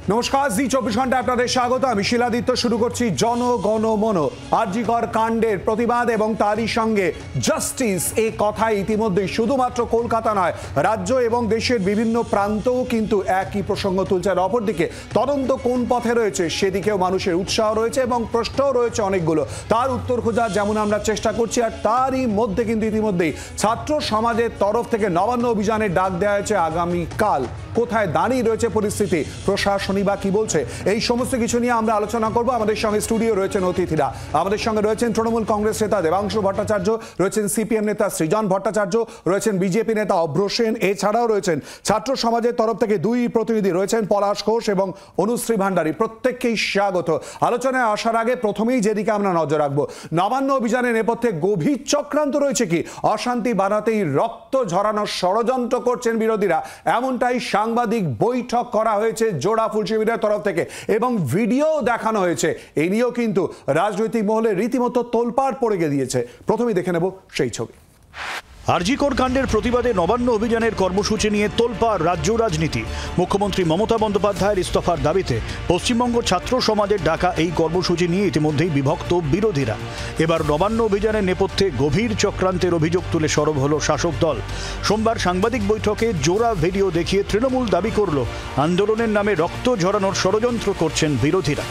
নমস্কার, জি 24 ঘন্টা আপনাদের স্বাগত। আমি শিলাদিত্য। শুরু করছি জনগণমন। আরজিকর কাণ্ডের প্রতিবাদ এবং তারই সঙ্গে জাস্টিস, এই কথা ইতিমধ্যেই শুধুমাত্র কলকাতা নয়, রাজ্য এবং দেশের বিভিন্ন প্রান্তও কিন্তু একই প্রসঙ্গ তুলছে। আর অপরদিকে তদন্ত কোন পথে রয়েছে সেদিকেও মানুষের উৎসাহ রয়েছে এবং প্রশ্নও রয়েছে অনেকগুলো। তার উত্তর খোঁজার যেমন আমরা চেষ্টা করছি, আর তারই মধ্যে কিন্তু ইতিমধ্যেই ছাত্র সমাজের তরফ থেকে নবান্ন অভিযানের ডাক দেওয়া হয়েছে আগামীকাল। কোথায় দাঁড়িয়ে রয়েছে পরিস্থিতি, প্রশাসনই বা কি বলছে, এই সমস্ত কিছু নিয়ে আমরা আলোচনা করব। আমাদের সঙ্গে স্টুডিও রয়েছেন অতিথিরা। আমাদের সঙ্গে রয়েছেন তৃণমূল কংগ্রেস নেতা দেবাংশু ভট্টাচার্য, রয়েছেন সিপিএম নেতা সৃজন ভট্টাচার্য, রয়েছেন বিজেপি নেতা অভ্র সেন, এছাড়াও রয়েছেন ছাত্র সমাজের তরফ থেকে দুই প্রতিনিধি রয়েছেন পলাশ ঘোষ এবং অনুশ্রী ভান্ডারী। প্রত্যেককেই স্বাগত। আলোচনায় আসার আগে প্রথমেই যেদিকে আমরা নজর রাখবো, নবান্ন অভিযানের নেপথ্যে গভীর চক্রান্ত রয়েছে কি? অশান্তি বাড়াতেই রক্ত ঝরানোর ষড়যন্ত্র করছেন বিরোধীরা, এমনটাই সাংবাদিক বৈঠক করা হয়েছে জোড়াফুল শিবিরের তরফ থেকে এবং ভিডিও দেখানো হয়েছে। এই নিয়েও কিন্তু রাজনৈতিক মহলে রীতিমতো তোলপাড় পড়ে গিয়েছে। প্রথমেই দেখে নেব সেই ছবি। আরজিকর কাণ্ডের প্রতিবাদে নবান্ন অভিযানের কর্মসূচি নিয়ে তোলপাড় রাজ্য রাজনীতি। মুখ্যমন্ত্রী মমতা বন্দ্যোপাধ্যায়ের ইস্তফার দাবিতে পশ্চিমবঙ্গ ছাত্র সমাজের ডাকা এই কর্মসূচি নিয়ে ইতিমধ্যেই বিভক্ত বিরোধীরা। এবার নবান্ন অভিযানের নেপথ্যে গভীর চক্রান্তের অভিযোগ তুলে সরব হল শাসক দল। সোমবার সাংবাদিক বৈঠকে জোড়া ভিডিও দেখিয়ে তৃণমূল দাবি করল আন্দোলনের নামে রক্ত ঝরানোর ষড়যন্ত্র করছেন বিরোধীরা।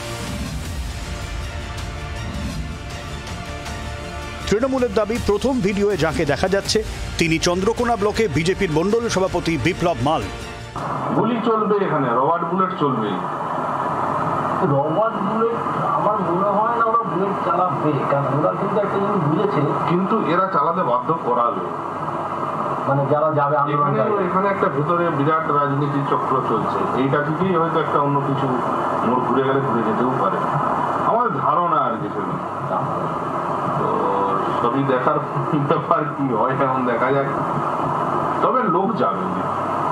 তৃণমূলের দাবি, প্রথম ভিডিওয়ে যাকে দেখা যাচ্ছে তিনি চন্দ্রকোনা ব্লকে বিজেপির মণ্ডল সভাপতি বিপ্লব মাল। গুলি চলবে এখানে, রবার্ট বুলেট চলবে। রবার্ট বুলেট আমার মনে হয় না ওরা বুলেট চালাবে, কারণ ওরা কিন্তু একটা জিনিস বুঝেছে, কিন্তু এরা চালাতে বাধ্য করাবে। মানে যারা যাবে এখানে একটা ভিতরে বিরাট রাজনীতি চক্র চলছে। এইটা থেকেই হয়তো একটা অন্য কিছু মোড় ঘুরে গেলে ঘুরে যেতেও পারে, আমার ধারণা আর কিছু নেই। তো সবই দেখার ব্যাপার, কি হয় এখন দেখা যাক। তবে লোক যাবে,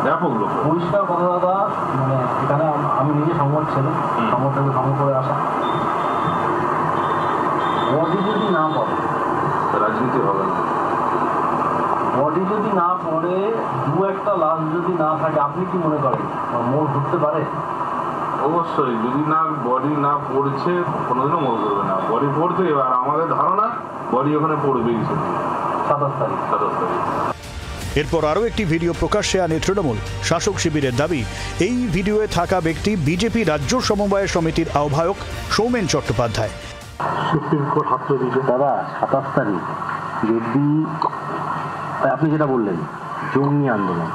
ব্যাপক লোক। পরিষ্কার কথা দাদা, মানে এখানে আমি নিজে সংবাদ ছিলাম, সংবাদটাকে ভ্রমণ করে আসা। বডি যদি না পড়ে রাজনীতি হবে না। বডি যদি না পড়ে, দু একটা লাশ যদি না থাকে, আপনি কি মনে করেন মোড় ঘুরতে পারে? অবশ্যই, যদি না বডি না পড়ছে কোনোদিনও মোড় করবে না। বডি পড়ছে, এবার আমাদের ধারণা বডি ওখানে পড়বেই 27 তারিখ। এরপর আরও একটি ভিডিও প্রকাশ্যে আনে তৃণমূল। শাসক শিবিরের দাবি, এই ভিডিওয়ে থাকা ব্যক্তি বিজেপি রাজ্য সমবায় সমিতির আহ্বায়ক সৌমেন চট্টোপাধ্যায়। সুপ্রিম কোর্ট হাত দিয়েছে দাদা 27 তারিখ। যদি আপনি যেটা বললেন জঙ্গি আন্দোলন,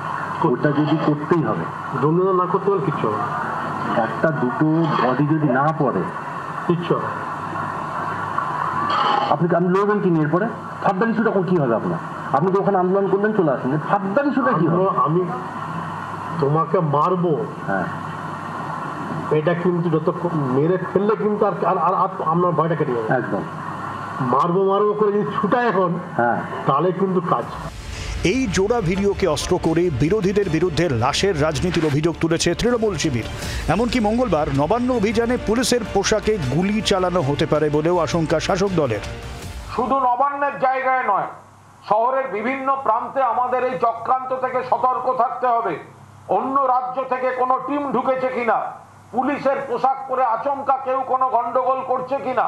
ওটা যদি করতেই হবে, আন্দোলন না করতে পারলে কিচ্ছু হবে। একটা দুটো বডি যদি না পড়ে কিচ্ছু হবে। আপনি লড়বেন কি নিয়ে? এরপরে ফার্দার ইস্যুটা কি হবে আপনার? আপনি তো ওখানে আন্দোলন করলেন, চলে আসেন, ফার্দার ইস্যুটা কি হবে? আমি তোমাকে মারবো, হ্যাঁ, এটা কিন্তু যত মেরে ফেললে কিন্তু আর আপনার ভয়টা কেটে যাবে। একদম মারবো করে যদি ছুটায় এখন, হ্যাঁ, তাহলে কিন্তু কাজ। এই জোড়া ভিডিওকে অস্ত্র করে বিরোধীদের বিরুদ্ধে লাশের রাজনীতির অভিযোগ তুলেছে তৃণমূল শিবির। এমনকি মঙ্গলবার নবান্ন অভিযানে পুলিশের পোশাকে গুলি চালানো হতে পারে বলেও আশঙ্কা শাসক দলের। শুধু নবান্নের জায়গায় নয়, শহরের বিভিন্ন প্রান্তে আমাদের এই চক্রান্ত থেকে সতর্ক থাকতে হবে। অন্য রাজ্য থেকে কোনো টিম ঢুকেছে কিনা, পুলিশের পোশাক পরে আচমকা কেউ কোনো গন্ডগোল করছে কিনা।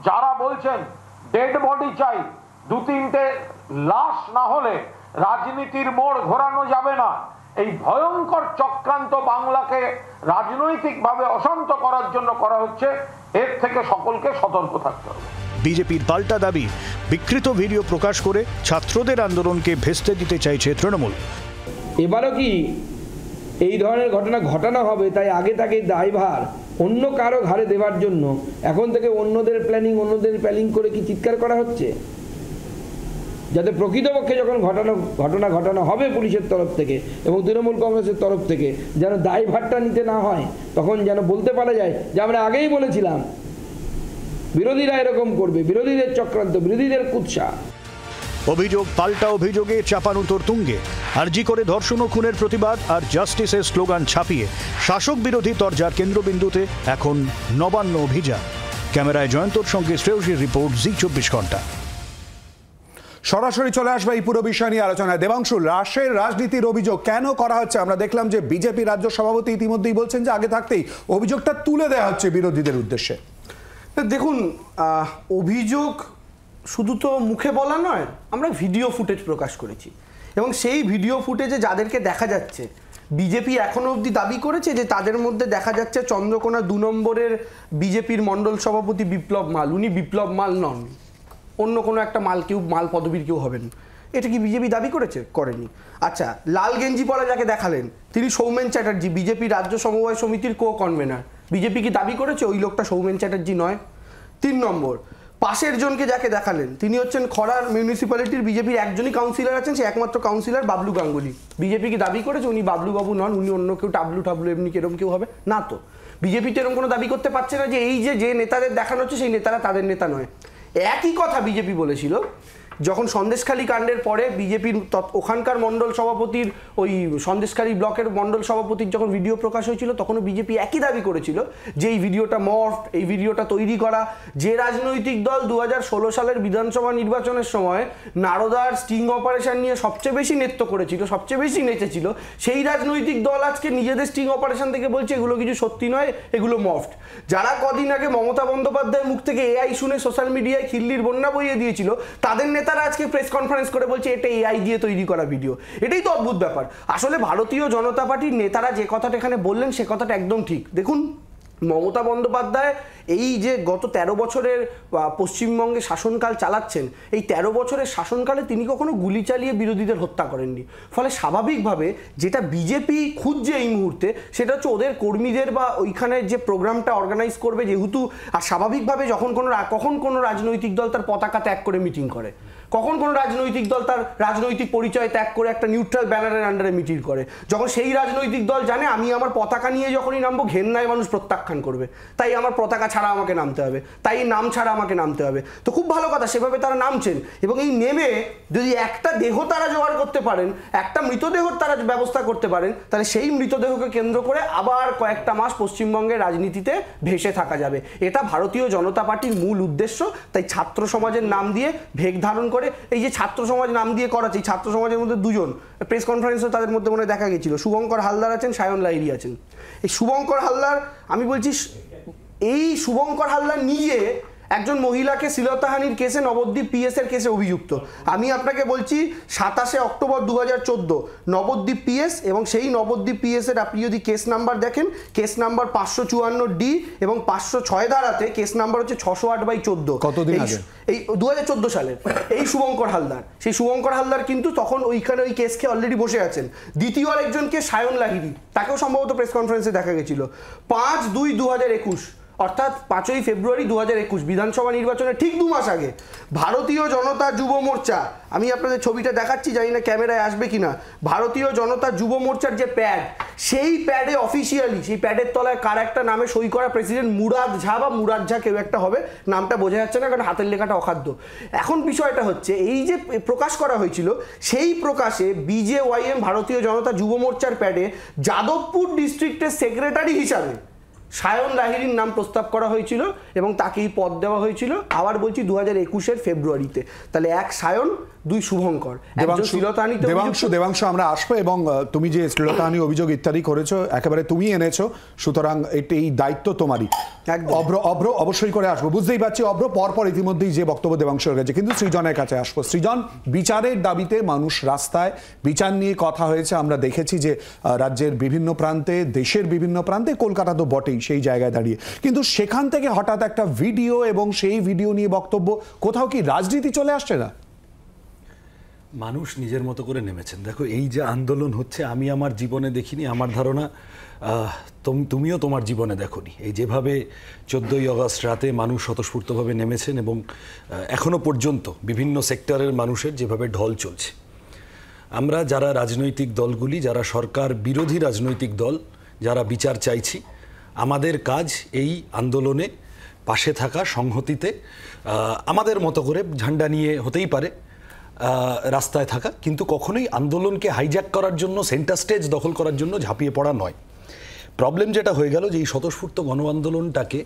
যারা বলছেন ডেড বডি চাই, 2-3টে লাশ না হলে রাজনীতির মোড় ঘোরানো যাবে না, এই ভয়ঙ্কর চক্রান্ত বাংলাকে রাজনৈতিকভাবে অশান্ত করার জন্য করা হচ্ছে। এর থেকে সকলকে সতর্ক থাকতে হবে। বিজেপির পাল্টা দাবি, বিকৃত ভিডিও প্রকাশ করে ছাত্রদের আন্দোলনকে ভেস্তে দিতে চাইছে তৃণমূল। এবারও কি এই ধরনের ঘটনা ঘটানো হবে, তাই আগে তাকে দায়ভার অন্য কারো ঘাড়ে দেওয়ার জন্য এখন থেকে অন্যদের প্ল্যানিং করে কি চিৎকার করা হচ্ছে, যাতে প্রকৃতপক্ষে যখন ঘটনা ঘটানো হবে পুলিশের তরফ থেকে এবং তৃণমূল কংগ্রেসের তরফ থেকে যেন দায়ভারটা নিতে না হয়। তখন যেন বলতে পারা যায় যে আমরা আগেই বলেছিলাম বিরোধীরা এরকম করবে, বিরোধীদের চক্রান্ত, বিরোধীদের কুৎসা। অভিযোগ পাল্টা অভিযোগে চাপানুতোর তুঙ্গে। আরজি করে ধর্ষণ ও খুনের প্রতিবাদ আর জাস্টিসের স্লোগান ছাপিয়ে শাসক বিরোধী তরজার কেন্দ্রবিন্দুতে এখন নবান্ন অভিযান। ক্যামেরায় জয়ন্তর সঙ্গে শ্রেয়সীর রিপোর্ট, জি 24 ঘন্টা। সরাসরি চলে আসবে এই পুরো বিষয় নিয়ে আলোচনায়। দেবাংশু, রাশের রাজনীতির অভিযোগ কেন করা হচ্ছে? আমরা দেখলাম যে বিজেপি রাজ্য সভাপতি ইতিমধ্যেই বলছেন যে আগে থাকতেই অভিযোগটা তুলে দেওয়া হচ্ছে বিরোধীদের উদ্দেশ্যে। দেখুন, অভিযোগ শুধু তো মুখে বলা নয়, আমরা ভিডিও ফুটেজ প্রকাশ করেছি এবং সেই ভিডিও ফুটেজে যাদেরকে দেখা যাচ্ছে, বিজেপি এখনো অবধি দাবি করেছে যে তাদের মধ্যে দেখা যাচ্ছে চন্দ্রকোনা 2 নম্বরের বিজেপির মণ্ডল সভাপতি বিপ্লব মাল, উনি বিপ্লব মাল নন, অন্য কোনো একটা মাল পদবীর কেউ হবেন। এটা কি বিজেপি দাবি করেছে? করেনি। আচ্ছা, লাল গেঞ্জি পরা যাকে দেখালেন তিনি সৌমেন চ্যাটার্জি, বিজেপি রাজ্য সমবায় সমিতির কো-কনভেনার। বিজেপি কি দাবি করেছে ওই লোকটা সৌমেন চ্যাটার্জি নয়? 3 নম্বর, পাশের জনকে যাকে দেখালেন তিনি হচ্ছেন খড়ার মিউনিসিপ্যালিটির বিজেপির একজনই কাউন্সিলর আছেন, সে একমাত্র কাউন্সিলর বাবলু গাঙ্গুলি। বিজেপি কি দাবি করেছে উনি বাবলু বাবু নন, উনি অন্য কেউ টাবলু এমনি কিরকম কেউ হবে? না তো। বিজেপি তো এরকম কোনো দাবি করতে পারছে না যে এই যে নেতাদের দেখানো হচ্ছে সেই নেতারা তাদের নেতা নয়। একই কথা বিজেপি বলেছিল যখন সন্দেশখালী কাণ্ডের পরে বিজেপির ওখানকার মণ্ডল সভাপতির, ওই সন্দেশখালী ব্লকের মণ্ডল সভাপতির যখন ভিডিও প্রকাশ হয়েছিল তখনও বিজেপি একই দাবি করেছিল যে এই ভিডিওটা মর্ফড, এই ভিডিওটা তৈরি করা। যে রাজনৈতিক দল 2016 সালের বিধানসভা নির্বাচনের সময় নারদার স্টিং অপারেশন নিয়ে সবচেয়ে বেশি নৃত্য করেছিল, সবচেয়ে বেশি নেচেছিল, সেই রাজনৈতিক দল আজকে নিজেদের স্টিং অপারেশন থেকে বলছে এগুলো কিছু সত্যি নয়, এগুলো মর্ফড। যারা কদিন আগে মমতা বন্দ্যোপাধ্যায়ের মুখ থেকে এআই শুনে সোশ্যাল মিডিয়ায় খিল্লির বন্যা বইয়ে দিয়েছিল, তাদের নেতারা আজকে প্রেস কনফারেন্স করে বলছে এটা এআই দিয়ে তৈরি করা ভিডিও। এটাই তো অদ্ভুত ব্যাপার। আসলে ভারতীয় জনতা পার্টির নেতারা যে কথাটা এখানে বললেন সে কথাটা একদম ঠিক। দেখুন, মমতা বন্দ্যোপাধ্যায় এই যে গত 13 বছরের পশ্চিমবঙ্গে শাসনকাল চালাচ্ছেন, এই 13 বছরের শাসনকালে তিনি কখনো গুলি চালিয়ে বিরোধীদের হত্যা করেননি। ফলে স্বাভাবিকভাবে যেটা বিজেপি খুঁজছে এই মুহূর্তে সেটা হচ্ছে ওদের কর্মীদের বা ওইখানে যে প্রোগ্রামটা অর্গানাইজ করবে, যেহেতু আর স্বাভাবিকভাবে কখন কোনো রাজনৈতিক দল তার পতাকা ত্যাগ করে মিটিং করে, কখন কোনো রাজনৈতিক দল তার রাজনৈতিক পরিচয় ত্যাগ করে একটা নিউট্রাল ব্যানারের আন্ডারে মিটিং করে, যখন সেই রাজনৈতিক দল জানে আমি আমার পতাকা নিয়ে যখনই নামবো ঘেন্নায় মানুষ প্রত্যাখ্যান করবে, তাই আমার পতাকা ছাড়া আমাকে নামতে হবে, তাই নাম ছাড়া আমাকে নামতে হবে। তো খুব ভালো কথা, সেভাবে তারা নামছেন এবং এই নেমে যদি একটা দেহ তারা জোগাড় করতে পারেন, একটা মৃতদেহর তারা ব্যবস্থা করতে পারেন, তাহলে সেই মৃতদেহকে কেন্দ্র করে আবার কয়েকটা মাস পশ্চিমবঙ্গের রাজনীতিতে ভেসে থাকা যাবে। এটা ভারতীয় জনতা পার্টির মূল উদ্দেশ্য। তাই ছাত্র সমাজের নাম দিয়ে ভেগ ধারণ করে এই যে ছাত্র সমাজ নাম দিয়ে করাচ্ছে, এই ছাত্র সমাজের মধ্যে 2 জন প্রেস কনফারেন্সও তাদের মধ্যে মনে দেখা গেছিল, শুভঙ্কর হালদার আছেন, সায়ন লাহিড়ী আছেন। এই শুভঙ্কর হালদার, আমি বলছি এই শুভঙ্কর হালদার নিজে একজন মহিলাকে শ্লীলতাহানির কেসে নবদ্বীপ পিএস এর কেসে অভিযুক্ত। আমি আপনাকে বলছি 27 অক্টোবর 2014 নবদ্বীপ পিএস, এবং সেই নবদ্বীপ পিএস এর আপনি যদি কেস নাম্বার দেখেন, কেস নাম্বার 554D এবং 506 ধারাতে কেস নাম্বার হচ্ছে 608/14। কতদিন আগে? এই 2014 সালের এই শুভঙ্কর হালদার, সেই শুভঙ্কর হালদার কিন্তু তখন ওইখানে ওই কেসকে অলরেডি বসে আছেন। দ্বিতীয় আরেকজনকে সায়ন লাহিড়ী, তাকেও সম্ভবত প্রেস কনফারেন্সে দেখা গেছিল 5/2/2021, অর্থাৎ 5ই ফেব্রুয়ারি 2021 বিধানসভা নির্বাচনের ঠিক 2 মাস আগে ভারতীয় জনতা যুব মোর্চা, আমি আপনাদের ছবিটা দেখাচ্ছি, জানি না ক্যামেরায় আসবে কিনা, ভারতীয় জনতা যুব মোর্চার যে প্যাড, সেই প্যাডে অফিসিয়ালি সেই প্যাডের তলায় কার একটা নামে সই করা প্রেসিডেন্ট মুরাদ ঝা বা মুরাদ ঝা কেউ একটা হবে, নামটা বোঝা যাচ্ছে না কারণ হাতের লেখাটা অখাদ্য। এখন বিষয়টা হচ্ছে এই যে প্রকাশ করা হয়েছিল, সেই প্রকাশে BJYM ভারতীয় জনতা যুব মোর্চার প্যাডে যাদবপুর ডিস্ট্রিক্টের সেক্রেটারি হিসাবে সায়ন লাহিড়ীর নাম প্রস্তাব করা হয়েছিল এবং তাকেই পদ দেওয়া হয়েছিল। আবার বলছি 2021 ফেব্রুয়ারিতে। তাহলে 1 সায়ন, 2 শুভঙ্কর। দেবাংশু, আমরা আসবো এবং তুমি যে শ্লীলতাহানি অভিযোগ ইত্যাদি করেছো একেবারে তুমি এনেছো, সুতরাং এই দায়িত্ব তোমারই। অভ্র অবশ্যই করে আসবো, বুঝতেই পারছি অভ্র পরপর ইতিমধ্যেই যে বক্তব্য দেবাংশুর কাছে। কিন্তু সৃজনের কাছে আসবো। সৃজন, বিচারের দাবিতে মানুষ রাস্তায়, বিচার নিয়ে কথা হয়েছে, আমরা দেখেছি যে রাজ্যের বিভিন্ন প্রান্তে, দেশের বিভিন্ন প্রান্তে, কলকাতা তো বটেই সেই জায়গায় দাঁড়িয়ে, কিন্তু সেখান থেকে হঠাৎ একটা ভিডিও এবং সেই ভিডিও নিয়ে বক্তব্য, কোথাও কি রাজনীতি চলে আসছে না? মানুষ নিজের মতো করে নেমেছেন। দেখো, এই যে আন্দোলন হচ্ছে আমি আমার জীবনে দেখিনি, আমার ধারণা তুমিও তোমার জীবনে দেখোনি। এই যেভাবে 14ই আগস্ট রাতে মানুষ স্বতঃস্ফূর্তভাবে নেমেছেন এবং এখনো পর্যন্ত বিভিন্ন সেক্টরের মানুষের যেভাবে ঢল চলছে, আমরা যারা রাজনৈতিক দলগুলি, যারা সরকার বিরোধী রাজনৈতিক দল, যারা বিচার চাইছি, আমাদের কাজ এই আন্দোলনে পাশে থাকা, সংহতিতে আমাদের মতো করে ঝান্ডা নিয়ে হতেই পারে রাস্তায় থাকা, কিন্তু কখনোই আন্দোলনকে হাইজ্যাক করার জন্য, সেন্টার স্টেজ দখল করার জন্য ঝাঁপিয়ে পড়া নয়। প্রবলেম যেটা হয়ে গেল যে এই স্বতঃস্ফূর্ত গণ আন্দোলনটাকে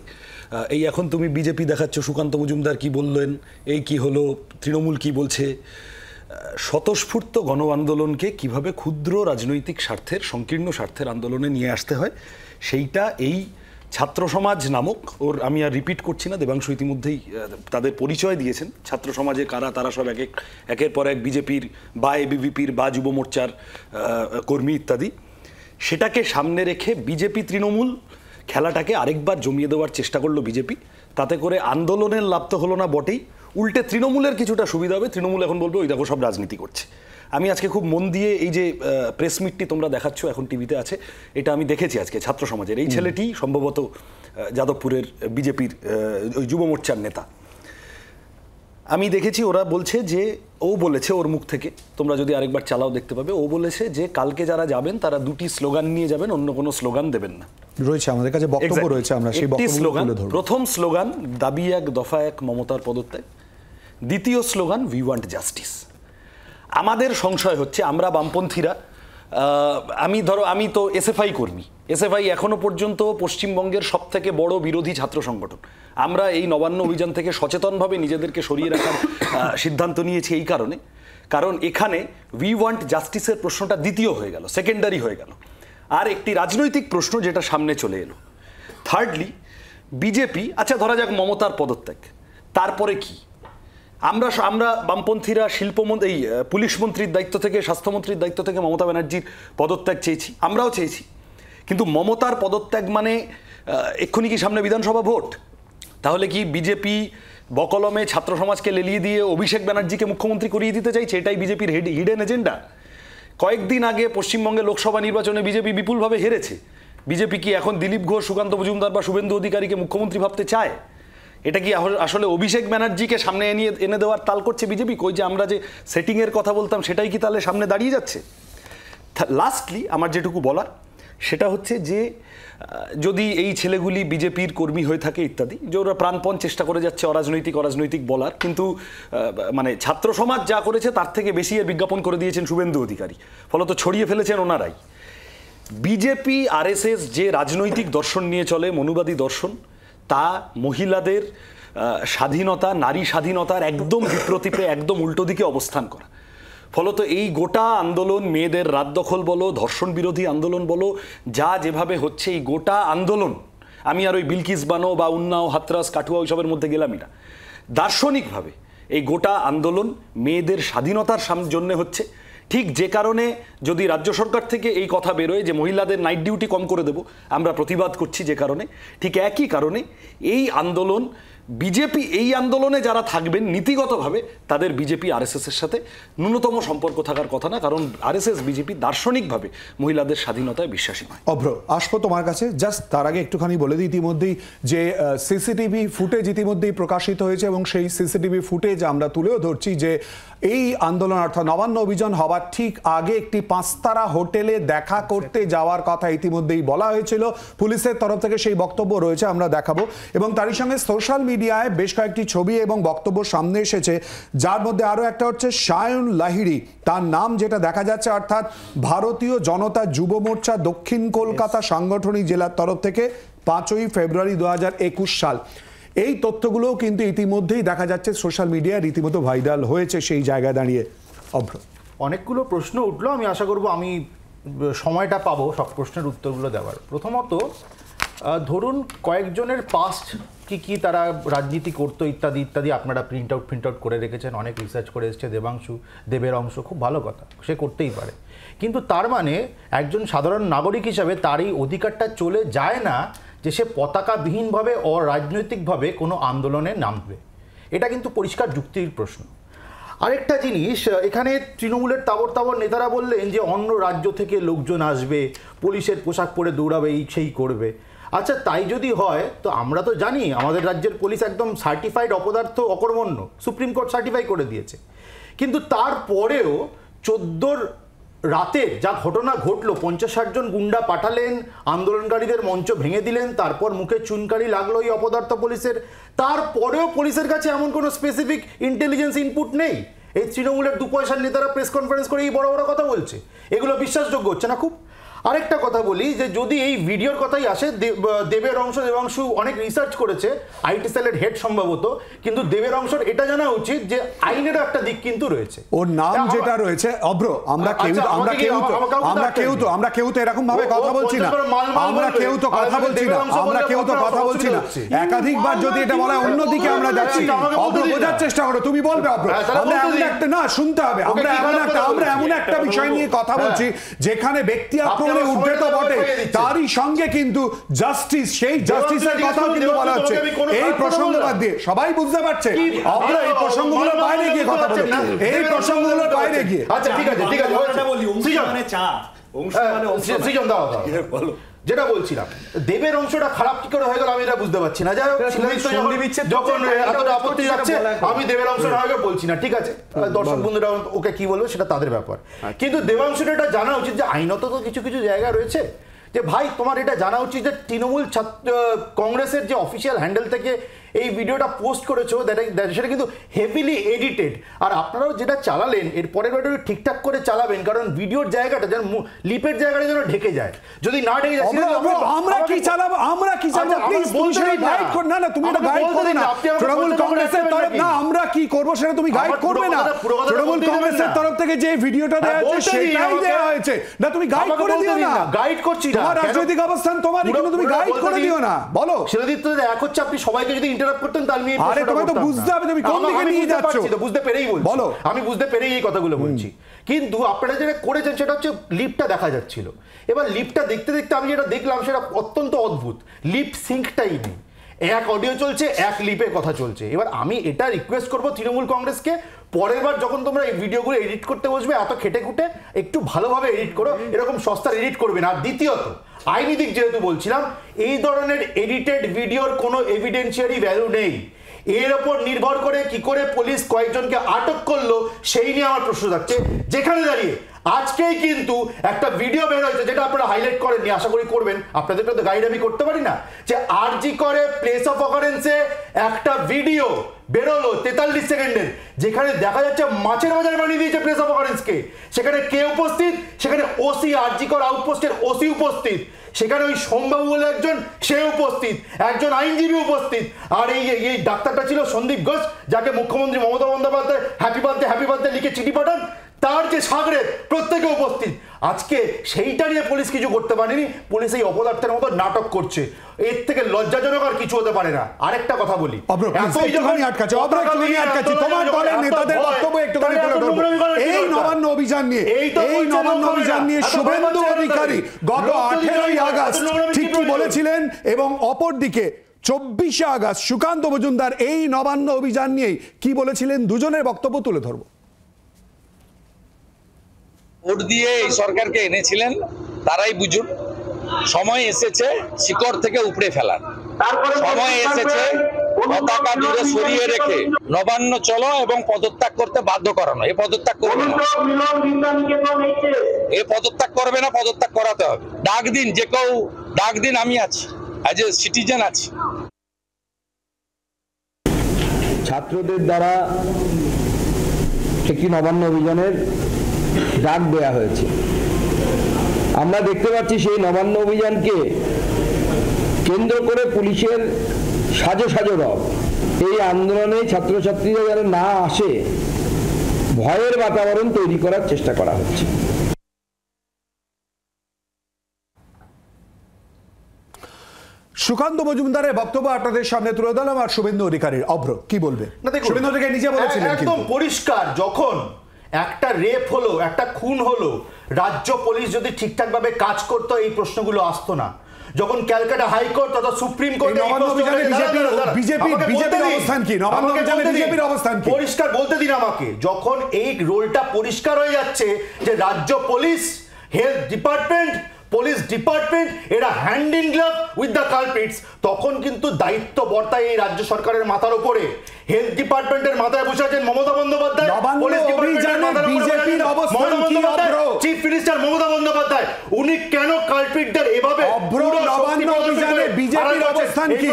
এই এখন তুমি বিজেপি দেখাচ্ছ, সুকান্ত মজুমদার কি বললেন, এই কি হলো, তৃণমূল কি বলছে, স্বতঃস্ফূর্ত গণ আন্দোলনকে কিভাবে ক্ষুদ্র রাজনৈতিক স্বার্থের, সংকীর্ণ স্বার্থের আন্দোলনে নিয়ে আসতে হয়, সেইটা এই ছাত্র সমাজ নামক, ওর আমি আর রিপিট করছি না, দেবাংশু ইতিমধ্যেই তাদের পরিচয় দিয়েছেন, ছাত্র সমাজে কারা, তারা সব একের পর এক বিজেপির বা এবিভিপির বা যুব মোর্চার কর্মী ইত্যাদি, সেটাকে সামনে রেখে বিজেপি তৃণমূল খেলাটাকে আরেকবার জমিয়ে দেওয়ার চেষ্টা করলো বিজেপি। তাতে করে আন্দোলনের লাভ তো হলো না বটেই, উল্টে তৃণমূলের কিছুটা সুবিধা হবে। তৃণমূল এখন বলবে ওই দেখো সব রাজনীতি করছে। আমি আজকে খুব মন দিয়ে এই যে প্রেস মিটটি তোমরা দেখাচ্ছ এখন টিভিতে আছে, এটা আমি দেখেছি আজকে ছাত্র সমাজের। এই ছেলেটি সম্ভবত যাদবপুরের বিজেপির ওই যুব মোর্চার নেতা। আমি দেখেছি ওরা বলছে যে, ও বলেছে ওর মুখ থেকে, তোমরা যদি আরেকবার চালাও দেখতে পাবে, ও বলেছে যে কালকে যারা যাবেন তারা দুটি স্লোগান নিয়ে যাবেন, অন্য কোনো স্লোগান দেবেন না। রয়েছে আমাদের কাছে বক্তব্য রয়েছে, আমরা সেই বক্তব্যগুলো তুলে ধরব। প্রথম স্লোগান দাবি এক, দফা এক, মমতার পদত্যাগ। দ্বিতীয় স্লোগান উই ওয়ান্ট জাস্টিস। আমাদের সংশয় হচ্ছে আমরা বামপন্থীরা, আমি তো এসএফআই কর্মী, এসএফআই এখনো পর্যন্ত পশ্চিমবঙ্গের সবথেকে বড় বিরোধী ছাত্র সংগঠন। আমরা এই নবান্ন অভিযান থেকে সচেতনভাবে নিজেদেরকে সরিয়ে রাখার সিদ্ধান্ত নিয়েছি এই কারণ এখানে উই ওয়ান্ট জাস্টিসের প্রশ্নটা দ্বিতীয় হয়ে গেল, সেকেন্ডারি হয়ে গেল। আর একটি রাজনৈতিক প্রশ্ন যেটা সামনে চলে এলো, থার্ডলি বিজেপি, আচ্ছা ধরা যাক মমতার পদত্যাগ, তারপরে কি? আমরা বামপন্থীরা শিল্পমন্ত্রী, এই পুলিশ মন্ত্রীর দায়িত্ব থেকে, স্বাস্থ্যমন্ত্রীর দায়িত্ব থেকে মমতা ব্যানার্জির পদত্যাগ চেয়েছি, আমরাও চেয়েছি। কিন্তু মমতার পদত্যাগ মানে এক্ষুনি কি সামনে বিধানসভা ভোট? তাহলে কি বিজেপি বকলমে ছাত্র সমাজকে লেলিয়ে দিয়ে অভিষেক ব্যানার্জিকে মুখ্যমন্ত্রী করিয়ে দিতে চাইছে? এটাই বিজেপির হিডেন এজেন্ডা। কয়েকদিন আগে পশ্চিমবঙ্গে লোকসভা নির্বাচনে বিজেপি বিপুলভাবে হেরেছে। বিজেপি কি এখন দিলীপ ঘোষ, সুকান্ত মজুমদার বা শুভেন্দু অধিকারীকে মুখ্যমন্ত্রী ভাবতে চায়? এটা কি আসলে অভিষেক ব্যানার্জিকে সামনে এনে দেওয়ার তাল করছে বিজেপি? কই যে আমরা যে সেটিংয়ের কথা বলতাম সেটাই কি তাহলে সামনে দাঁড়িয়ে যাচ্ছে? লাস্টলি আমার যেটুকু বলার সেটা হচ্ছে যে যদি এই ছেলেগুলি বিজেপির কর্মী হয়ে থাকে ইত্যাদি, যে ওরা প্রাণপণ চেষ্টা করে যাচ্ছে অরাজনৈতিক বলার, কিন্তু মানে ছাত্র সমাজ যা করেছে তার থেকে বেশি এর বিজ্ঞাপন করে দিয়েছেন শুভেন্দু অধিকারী, ফলত ছড়িয়ে ফেলেছেন ওনারাই। বিজেপি আরএসএস যে রাজনৈতিক দর্শন নিয়ে চলে, মনুবাদী দর্শন, তা মহিলাদের স্বাধীনতা, নারী স্বাধীনতার একদম বিপ্রতীপে, একদম উল্টো দিকে অবস্থান করা। ফলত এই গোটা আন্দোলন, মেয়েদের রাত দখল বলো, ধর্ষণ বিরোধী আন্দোলন বলো, যেভাবে হচ্ছে এই গোটা আন্দোলন, আমি আর ওই বিলকিস বানো বা উন্নাও, হাতরাস, কাঠুয়া ওইসবের মধ্যে গেলামই না। দার্শনিকভাবে এই গোটা আন্দোলন মেয়েদের স্বাধীনতার জন্য হচ্ছে। ঠিক যে কারণে যদি রাজ্য সরকার থেকে এই কথা বেরোয় যে মহিলাদের নাইট ডিউটি কম করে দেব, আমরা প্রতিবাদ করছি যে কারণে, ঠিক একই কারণে এই আন্দোলন, বিজেপি এই আন্দোলনে যারা থাকবেন নীতিগতভাবে তাদের বিজেপি আরএসএসের সাথে ন্যূনতম সম্পর্ক থাকার কথা না, কারণ আরএসএস বিজেপি দার্শনিকভাবে মহিলাদের স্বাধীনতায় বিশ্বাসী নয়। অভ্র, আসবো তোমার কাছে, জাস্ট তার আগে একটুখানি বলে দিই, ইতিমধ্যেই যে সিসিটিভি ফুটেজ ইতিমধ্যেই প্রকাশিত হয়েছে এবং সেই সিসিটিভি ফুটেজ আমরা তুলেও ধরছি যে এই আন্দোলন অর্থাৎ নবান্ন অভিযান হবার ঠিক আগে একটি 5 তারা হোটেলে দেখা করতে যাওয়ার কথা ইতিমধ্যেই বলা হয়েছিল। পুলিশের তরফ থেকে সেই বক্তব্য রয়েছে, আমরা দেখাবো। এবং তারই সঙ্গে সোশ্যাল মিডিয়ায় বেশ কয়েকটি ছবি এবং বক্তব্য সামনে এসেছে, যার মধ্যে আরও একটা হচ্ছে সায়ন লাহিড়ী, তার নাম যেটা দেখা যাচ্ছে, অর্থাৎ ভারতীয় জনতা যুব মোর্চা দক্ষিণ কলকাতা সাংগঠনিক জেলার তরফ থেকে 5ই ফেব্রুয়ারি 2021 সাল। এই তথ্যগুলোও কিন্তু ইতিমধ্যেই দেখা যাচ্ছে সোশ্যাল মিডিয়ায় রীতিমতো ভাইরাল হয়েছে সেই জায়গায় দাঁড়িয়ে। অভ্র, অনেকগুলো প্রশ্ন উঠলো, আমি আশা করব আমি সময়টা পাবো সব প্রশ্নের উত্তরগুলো দেওয়ার। প্রথমত ধরুন কয়েকজনের পাস্ট কি তারা রাজনীতি করতো ইত্যাদি ইত্যাদি আপনারা প্রিন্ট আউট করে রেখেছেন, অনেক রিসার্চ করে এসছে। দেবের অংশ খুব ভালো কথা, সে করতেই পারে, কিন্তু তার মানে একজন সাধারণ নাগরিক হিসাবে তার এই অধিকারটা চলে যায় না যে সে পতাকাবিহীনভাবে অরাজনৈতিকভাবে কোনো আন্দোলনে নামবে। এটা কিন্তু পরিষ্কার যুক্তির প্রশ্ন। আরেকটা জিনিস, এখানে তৃণমূলের তাবর নেতারা বললেন যে অন্য রাজ্য থেকে লোকজন আসবে, পুলিশের পোশাক পরে দৌড়াবে, এই সেই করবে। আচ্ছা, তাই যদি হয় তো আমরা তো জানি আমাদের রাজ্যের পুলিশ একদম সার্টিফাইড অপদার্থ অকর্মণ্য, সুপ্রিম কোর্ট সার্টিফাই করে দিয়েছে। কিন্তু তারপরেও 14 রাতে যা ঘটনা ঘটলো, 50-60 জন গুন্ডা পাঠালেন, আন্দোলনকারীদের মঞ্চ ভেঙে দিলেন, তারপর মুখে চুনকারি লাগলো এই অপদার্থ পুলিশের, তারপরেও পুলিশের কাছে এমন কোনো স্পেসিফিক ইন্টেলিজেন্স ইনপুট নেই। এই তৃণমূলের 2 পয়সার নেতারা প্রেস কনফারেন্স করে এই বড় বড় কথা বলছে, এগুলো বিশ্বাসযোগ্য হচ্ছে না খুব। আরেকটা কথা বলি যে যদি এই ভিডিওর কথাই আসে, দেবাংশু অনেক রিসার্চ করেছে, আইটি সেলের হেড সম্ভবত, কিন্তু দেবাংশুর এটা জানা উচিত যে আইনের একটা দিক কিন্তু রয়েছে, ওর নাম যেটা রয়েছে অভ্র, আমরা কেউ তো এরকম ভাবে কথা বলছি না, আমরা কেউ তো কথা বলছি না, একাধিকবার যদি এটা বলা অন্যদিকে আমরা যাচ্ছি। অভ্র বোঝার চেষ্টা করো, তুমি বলবে অভ্র, আমরা এমন একটা না শুনতে হবে, আমরা এমন একটা বিষয় নিয়ে কথা বলছি যেখানে ব্যক্তি আক্রমণে ঊর্ধ্বে তো বটে, তারই সঙ্গে কিন্তু জাস্টিস, সেই জাস্টিসের কথাও কিন্তু বলা হচ্ছে। এই প্রসঙ্গ বাদ দিয়ে সবাই বুঝতে পারছে আমরা এই প্রসঙ্গগুলোর বাইরে গিয়ে কথা বলি, এই প্রসঙ্গগুলোর বাইরে গিয়ে। আচ্ছা ঠিক আছে যেটা বলছিলাম, দেবের অংশটা খারাপ কি করে হয়ে গেল আমি এটা বুঝতে পারছি না। যাই হোক, যখন এতটা আপত্তি যাচ্ছে আমি দেবের অংশটা হয়ে বলছি না, ঠিক আছে, দর্শক বন্ধুরা ওকে কি বলবে সেটা তাদের ব্যাপার। কিন্তু দেবাংশুর এটা জানা উচিত যে আইনত তো কিছু কিছু জায়গা রয়েছে যে ভাই তোমার এটা জানা উচিত যে তৃণমূল কংগ্রেসের যে অফিসিয়াল হ্যান্ডেল থেকে এই ভিডিওটা পোস্ট করেছো সেটা কিন্তু হেভিলি এডিটেড, আর আপনারাও যেটা চালালেন এর পরের ভিডিও ঠিকঠাক করে চালাবেন, কারণ ভিডিওর জায়গাটা যেন লিপের জায়গাটা যেন ঢেকে যায়, যদি না ঢেকে যায় আমরা কি চালাবো প্লিজ তুমি সেটা গাইড কর না, তুমি এটা গাইড করো না, তৃণমূল কংগ্রেসের তরফ না আমরা কি করব সেটা তুমি গাইড করবে না, তৃণমূল কংগ্রেসের তরফ থেকে যে ভিডিওটা দেওয়া হয়েছে সেটাই দেওয়া হয়েছে না, তুমি গাইড করে দিও না। গাইড করছি না, তোমার রাজনৈতিক অবস্থান তোমার, কিন্তু তুমি গাইড করে দিও না। বলো শিলাদিত্য এক হচ্ছে আপনি সবাইকে যদি ইন্টারাপ্ট করতেন তাহলে আমি আরে তোমায় তো বুঝতে হবে তুমি কোন দিকে নিয়ে যাচ্ছ, বুঝতে পেরেই বলছি, বলো আমি বুঝতে পেরেই এই কথাগুলো বলছি। কিন্তু আপনারা যেটা করেছেন সেটা হচ্ছে লিপটা দেখা যাচ্ছিল, এবার লিপটা দেখতে দেখতে আমি যেটা দেখলাম সেটা অত্যন্ত অদ্ভুত, লিপ সিঙ্কটাই নেই, এক অডিও চলছে এক লিপে কথা চলছে। এবার আমি এটা রিকোয়েস্ট করবো তৃণমূল কংগ্রেসকে, পরের বার যখন তোমরা এই ভিডিওগুলো এডিট করতে বসবে এত খেটে খুঁটে একটু ভালোভাবে এডিট করো, এরকম সস্তার এডিট করবে না। আর দ্বিতীয়ত আইনি দিক যেহেতু বলছিলাম, এই ধরনের এডিটেড ভিডিওর কোনো এভিডেন্সিয়ারি ভ্যালু নেই, এর ওপর নির্ভর করে কি করে পুলিশ কয়েকজনকে আটক করলো সেই নিয়ে আমার প্রশ্ন থাকছে। যেখানে দাঁড়িয়ে আজকেই কিন্তু একটা ভিডিও বের হয়েছে যেটা আপনারা হাইলাইট করেননি, আশা করি করবেন, আপনাদেরটা তো গাইড আমি করতে পারি না, যে আরজি করে প্লেস অফ অকারেন্সে একটা ভিডিও বেরোলো 43 সেকেন্ডের, যেখানে দেখা যাচ্ছে মাছের বাজার বানিয়ে দিয়েছে প্লেস অফ অকারেন্সকে, সেখানে কে উপস্থিত, সেখানে ওসি আরজি কর আউটপোস্টের ওসি উপস্থিত, সেখানে ওই সোমবাবু বলে একজন সে উপস্থিত, একজন আইনজীবী উপস্থিত, আর এই ডাক্তারটা ছিল সন্দীপ ঘোষ যাকে মুখ্যমন্ত্রী মমতা বন্দ্যোপাধ্যায় হ্যাপি বার্থডে লিখে চিঠি পাঠান, তার যে সাগরে প্রত্যেকে উপস্থিত। আজকে সেইটা নিয়ে পুলিশ কিছু করতে পারেনি, পুলিশ এই অপদার্থের মতো নাটক করছে, এর থেকে লজ্জাজনক আর কিছু হতে পারে না। আরেকটা কথা বলি, এই নবান্ন অভিযান নিয়ে শুভেন্দু অধিকারী গত 18 আগস্ট ঠিকই বলেছিলেন, এবং অপরদিকে 24 আগস্ট সুকান্ত মজুমদার এই নবান্ন অভিযান নিয়ে কি বলেছিলেন, দুজনের বক্তব্য তুলে ধরব। ভোট দিয়ে এই সরকারকে এনেছিলেন, তারাই বুঝুন সময় এসেছে শিকড় থেকে উপড়ে ফেলার, সময় এসেছে পতাকা দূরে সরিয়ে রেখে নবান্ন চলো এবং পদত্যাগ করতে বাধ্য করানো। এ পদত্যাগ করবে না, এ পদত্যাগ করবে না, পদত্যাগ করাতে হবে। ডাক দিন, যে কেউ ডাক দিন, আমি আছি, অ্যাজ এ সিটিজেন আছি। ছাত্রদের দ্বারা একটি নবান্ন অভিযানের ডাক দেয়া হয়েছে, আমরা দেখতে পাচ্ছি সেই নবান্ন অভিযানকে কেন্দ্র করে পুলিশের সাজো সাজো রব, এই আন্দোলনে ছাত্রছাত্রীরা যেন না আসে ভয়ের বাতাবরণ তৈরি করার চেষ্টা করা হচ্ছে। সুকান্ত মজুমদারের বক্তব্য আপনাদের সামনে তুলে দিলাম, আর শুভেন্দু অধিকারীর। অভ্র কি বলবে? শুভেন্দু অধিকারী নিজে বলেছিলেন একদম পরিষ্কার, যখন একটা রেপ হলো, একটা খুন হলো, রাজ্য পুলিশ যদি ঠিকঠাক ভাবে কাজ করতো এই প্রশ্নগুলো আসতো না। যখন ক্যালকাটা হাইকোর্ট তথা সুপ্রিম কোর্টে পরিষ্কার বলতে দিন আমাকে, যখন এই রোলটা পরিষ্কার হয়ে যাচ্ছে যে রাজ্য police, health department, police department এরা hand in glove with the culprits, তখন কিন্তু দায়িত্ব বর্তায় এই রাজ্য সরকারের মাথার উপরে। হেলথ ডিপার্টমেন্টের মাথায় বসে আছেন মমতা বন্দ্যোপাধ্যায়, পুলিশ ডিপার্টমেন্টের মাথায় চিফ মিনিস্টার মমতা বন্দ্যোপাধ্যায়। উনি কেন কালপ্রিটদের এভাবে বিজেপির অবস্থান কি?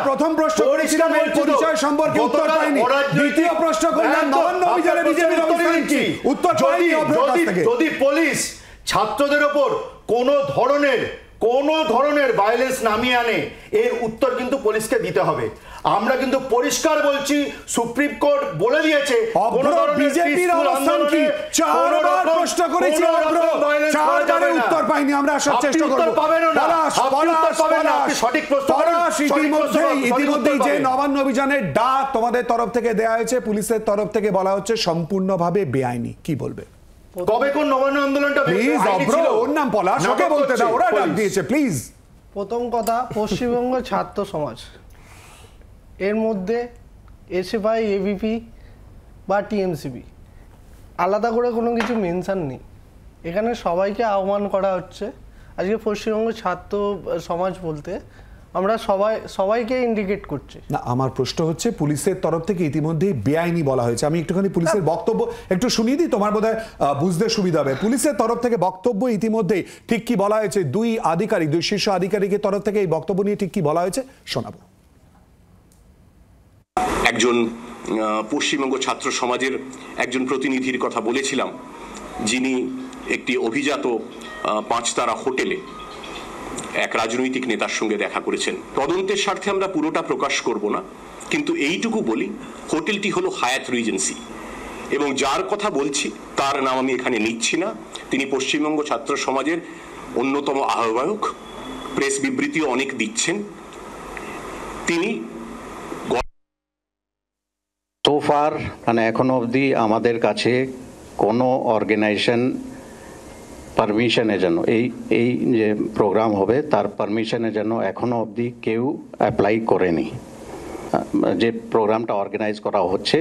প্রথম প্রশ্ন করেছিলাম এর পরিচয় সম্পর্কে উত্তর পাইনি, দ্বিতীয় প্রশ্ন করলাম নবান্ন অভিযানে বিজেপির অবস্থান কি? উত্তর পাইনি। যদি পুলিশ ছাত্রদের ওপর কোনো ধরনের ভায়োলেন্স নামিয়ে আনে, এর উত্তর কিন্তু পুলিশকে দিতে হবে। আমরা কিন্তু পরিষ্কার বলছি, সুপ্রিম কোর্ট বলে দিয়েছে বিজেপির অবস্থান কি? চারবার প্রশ্ন করেছি, চারবারের উত্তর পাইনি। আমরা আসার চেষ্টা করব। ইতিমধ্যেই যে নবান্ন অভিযানের ডাক তোমাদের তরফ থেকে দেয়া হয়েছে, পুলিশের তরফ থেকে বলা হচ্ছে সম্পূর্ণভাবে বেআইনি, কি বলবে? কবে কোন নবান্ন আন্দোলনটা প্লিজ অব্র, ওর নাম পলাশ, ওকে বলতে দাও, ওরা ডাক দিয়েছে প্লিজ। প্রথম কথা, পশ্চিমবঙ্গ ছাত্র সমাজ, এর মধ্যে এসএফআই, এবিপি বা টিএমসিপি আলাদা করে কোনো কিছু মেনশন নেই। এখানে সবাইকে আহ্বান করা হচ্ছে। আজকে পশ্চিমবঙ্গ ছাত্র সমাজ বলতে আমরা সবাইকে ইন্ডিকেট করছি না। আমার প্রশ্ন হচ্ছে, পুলিশের তরফ থেকে ইতিমধ্যেই বেআইনি বলা হয়েছে। আমি একটুখানি পুলিশের বক্তব্য একটু শুনিয়ে দিই, তোমার বোধহয় বুঝতে সুবিধা হবে। পুলিশের তরফ থেকে বক্তব্য ইতিমধ্যেই ঠিক কি বলা হয়েছে, দুই শীর্ষ আধিকারিকের তরফ থেকে এই বক্তব্য নিয়ে ঠিক কি বলা হয়েছে শোনাবো। একজন পশ্চিমবঙ্গ ছাত্র সমাজের একজন প্রতিনিধির কথা বলেছিলাম, যিনি একটি অভিজাত 5 তারা হোটেলে এক রাজনৈতিক নেতার সঙ্গে দেখা করেছেন। তদন্তের স্বার্থে আমরা পুরোটা প্রকাশ করব না, কিন্তু এইটুকু বলি, হোটেলটি হলো হায়াত রিজেন্সি এবং যার কথা বলছি তার নাম আমি এখানে নিচ্ছি না। তিনি পশ্চিমবঙ্গ ছাত্র সমাজের অন্যতম আহ্বায়ক, প্রেস বিবৃতিও অনেক দিচ্ছেন। তিনি সোফার মানে এখনো অবধি আমাদের কাছে কোনো অর্গানাইজেশন পারমিশনের জন্য এই যে প্রোগ্রাম হবে তার পারমিশনের জন্য এখনো অবধি কেউ অ্যাপ্লাই করেনি। যে প্রোগ্রামটা অর্গানাইজ করা হচ্ছে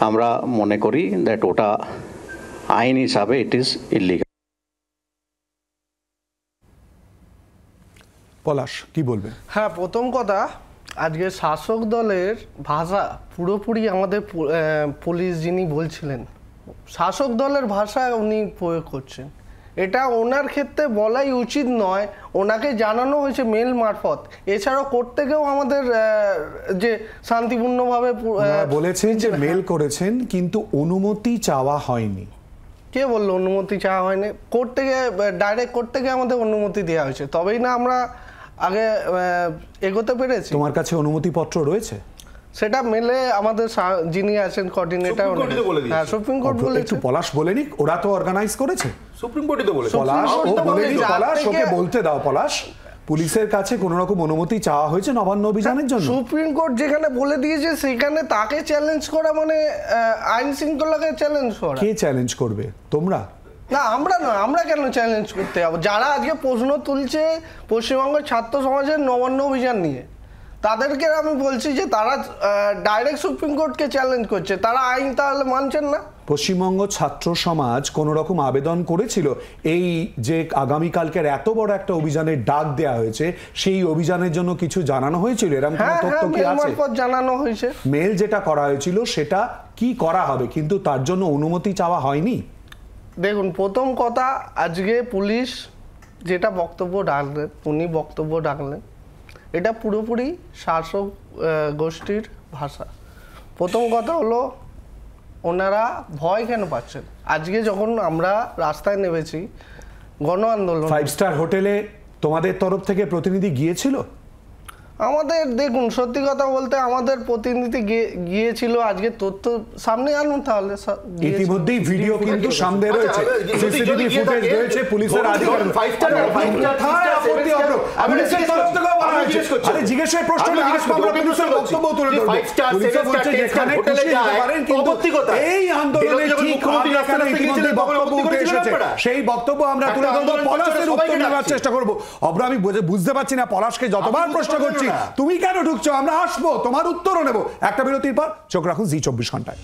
আমরা মনে করি দ্যাট ওটা আইন হিসাবে ইট ইজ ইলিগাল। পলাশ কি বলবে? হ্যাঁ, প্রথম কথা, আজকে শাসক দলের ভাষা পুরোপুরি আমাদের পুলিশ যিনি বলছিলেন, শাসক দলের ভাষা উনি প্রয়োগ করছেন। এটা ওনার ক্ষেত্রে বলাই উচিত নয়। ওনাকে জানানো হয়েছে মেল মারফত। এছাড়াও কোর্ট থেকেও আমাদের যে শান্তিপূর্ণভাবে বলেছেন যে মেল করেছেন, কিন্তু অনুমতি চাওয়া হয়নি। কে বললো অনুমতি চাওয়া হয়নি? কোর্ট থেকে, ডাইরেক্ট কোর্ট থেকে আমাদের অনুমতি দেওয়া হয়েছে, তবেই না আমরা আগে এগোতে পেরেছি। তোমার কাছে অনুমতিপত্র রয়েছে? সেটা মেলে আমাদের যিনি আছেন কোঅর্ডিনেটর, হ্যাঁ সুপ্রিম কোর্ট বলেছে। একটু পলাশ বলেনি, ওরা তো অর্গানাইজ করেছে, সুপ্রিম কোর্টই তো বলেছে। পলাশ ও বলেনি, পলাশ ওকে বলতে দাও। পলাশ, পুলিশের কাছে কোন রকম অনুমতি চাওয়া হয়েছে নবান্ন অভিযানের জন্য? সুপ্রিম কোর্ট যেখানে বলে দিয়েছে সেখানে তাকে চ্যালেঞ্জ করা মানে আইন শৃঙ্খলাকে চ্যালেঞ্জ করা। কে চ্যালেঞ্জ করবে? তোমরা? না, আমরা না। আমরা কেন চ্যালেঞ্জ করতে যাবো? যারা আজকে প্রশ্ন তুলছে পশ্চিমবঙ্গের ছাত্র সমাজের নবান্ন অভিযান নিয়ে, তাদেরকে আমি বলছি যে তারা ডাইরেক্ট সুপ্রিম কোর্টকে চ্যালেঞ্জ করছে, তারা আইন তাহলে মানছেন না। পশ্চিমবঙ্গ ছাত্র সমাজ কোন রকম আবেদন করেছিল এই যে আগামীকালকের এত বড় একটা অভিযানের ডাক দেয়া হয়েছে, সেই অভিযানের জন্য কিছু জানানো হয়েছিল? এরকম কোনো তথ্য কি আছে? জানানো হয়েছে। মেল যেটা করা হয়েছিল সেটা কি করা হবে, কিন্তু তার জন্য অনুমতি চাওয়া হয়নি। দেখুন, প্রথম কথা, আজকে পুলিশ যেটা বক্তব্য ডাকলেন, উনি বক্তব্য ডাকলেন, এটা পুরোপুরি শাসক গোষ্ঠীর ভাষা। প্রথম কথা হলো, ওনারা ভয় কেন পাচ্ছেন? আজকে যখন আমরা রাস্তায় নেমেছি গণ আন্দোলন, 5 স্টার হোটেলে তোমাদের তরফ থেকে প্রতিনিধি গিয়েছিল? আমাদের, দেখুন সত্যি কথা বলতে আমাদের প্রতিনিধি গিয়েছিল। আজকে তথ্য সামনে আনুন তাহলে। ইতিমধ্যেই ভিডিও কিন্তু সামনে রয়েছে, সিসিটিভি ফুটেজ রয়েছে, পুলিশের আধিকারিক। আরে জিজ্ঞাসার প্রশ্ন পুলিশের বক্তব্য তুলে ধরবো। পুলিশ বলছে যেখানে খুশি যেতে পারেন, কিন্তু এই আন্দোলনে ঠিক ইতিমধ্যে বক্তব্য উঠে এসেছে, সেই বক্তব্য আমরা তুলে ধরবো, পলাশের উত্তর নেওয়ার চেষ্টা করবো। অব্র, আমি বুঝতে পারছি না, পলাশকে যতবার প্রশ্ন করছি তুমি কেন ঢুকছো, আমরা আসবো, তোমার উত্তরও নেব। একটা বিরতির পর চোখ রাখুন জি 24 ঘন্টায়।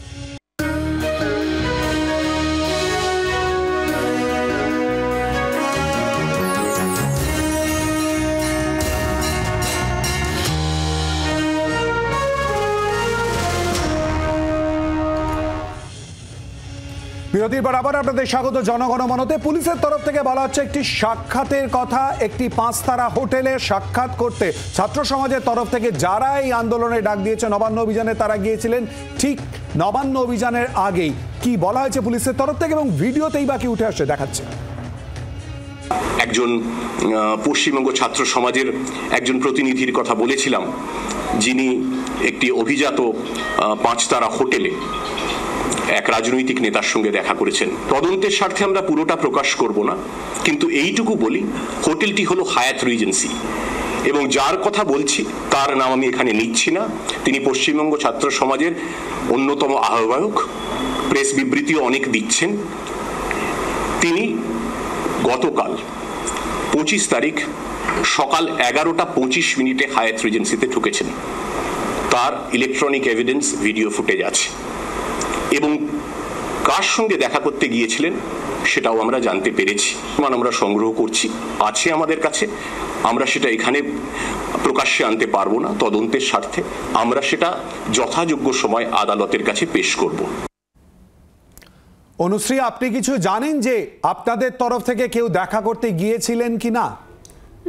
বিরতির পর আবার আপনাদের স্বাগত জনগণমনতে। পুলিশের তরফ থেকে বলা হচ্ছে একটি সাক্ষাতের কথা, একটি 5 তারা হোটেলে সাক্ষাৎ করতে ছাত্র সমাজের তরফ থেকে যারা এই আন্দোলনে ডাক দিয়েছে নবান্ন অভিযানে, তারা গিয়েছিলেন ঠিক নবান্ন অভিযানের আগেই। কি বলা হয়েছে পুলিশের তরফ থেকে এবং ভিডিওতেই বাকি উঠে আসছে দেখাচ্ছে। একজন পশ্চিমবঙ্গ ছাত্র সমাজের একজন প্রতিনিধির কথা বলেছিলাম, যিনি একটি অভিজাত 5 তারা হোটেলে এক রাজনৈতিক নেতার সঙ্গে দেখা করেছেন। তদন্তের স্বার্থে আমরা পুরোটা প্রকাশ করব না, কিন্তু এইটুকু বলি, হোটেলটি হলো হায়াত রিজেন্সি এবং যার কথা বলছি তার নাম আমি এখানে নিচ্ছি না। তিনি পশ্চিমবঙ্গ ছাত্র সমাজের অন্যতম আহ্বায়ক, প্রেস বিবৃতিও অনেক দিচ্ছেন। তিনি গতকাল 25 তারিখ সকাল 11:25 হায়াত রিজেন্সিতে ঢুকেছেন। তার ইলেকট্রনিক এভিডেন্স ভিডিও ফুটেজ আছে এবং কার সঙ্গে দেখা করতে গিয়েছিলেন সেটাও আমরা জানতে পেরেছি। আমরা সংগ্রহ করছি, আছে আমাদের কাছে। আমরা সেটা এখানে প্রকাশ্যে আনতে পারবো না, তদন্তের স্বার্থে আমরা সেটা যথাযোগ্য সময় আদালতের কাছে পেশ করব। অনুশ্রী, আপনি কিছু জানেন যে আপনাদের তরফ থেকে কেউ দেখা করতে গিয়েছিলেন কি না?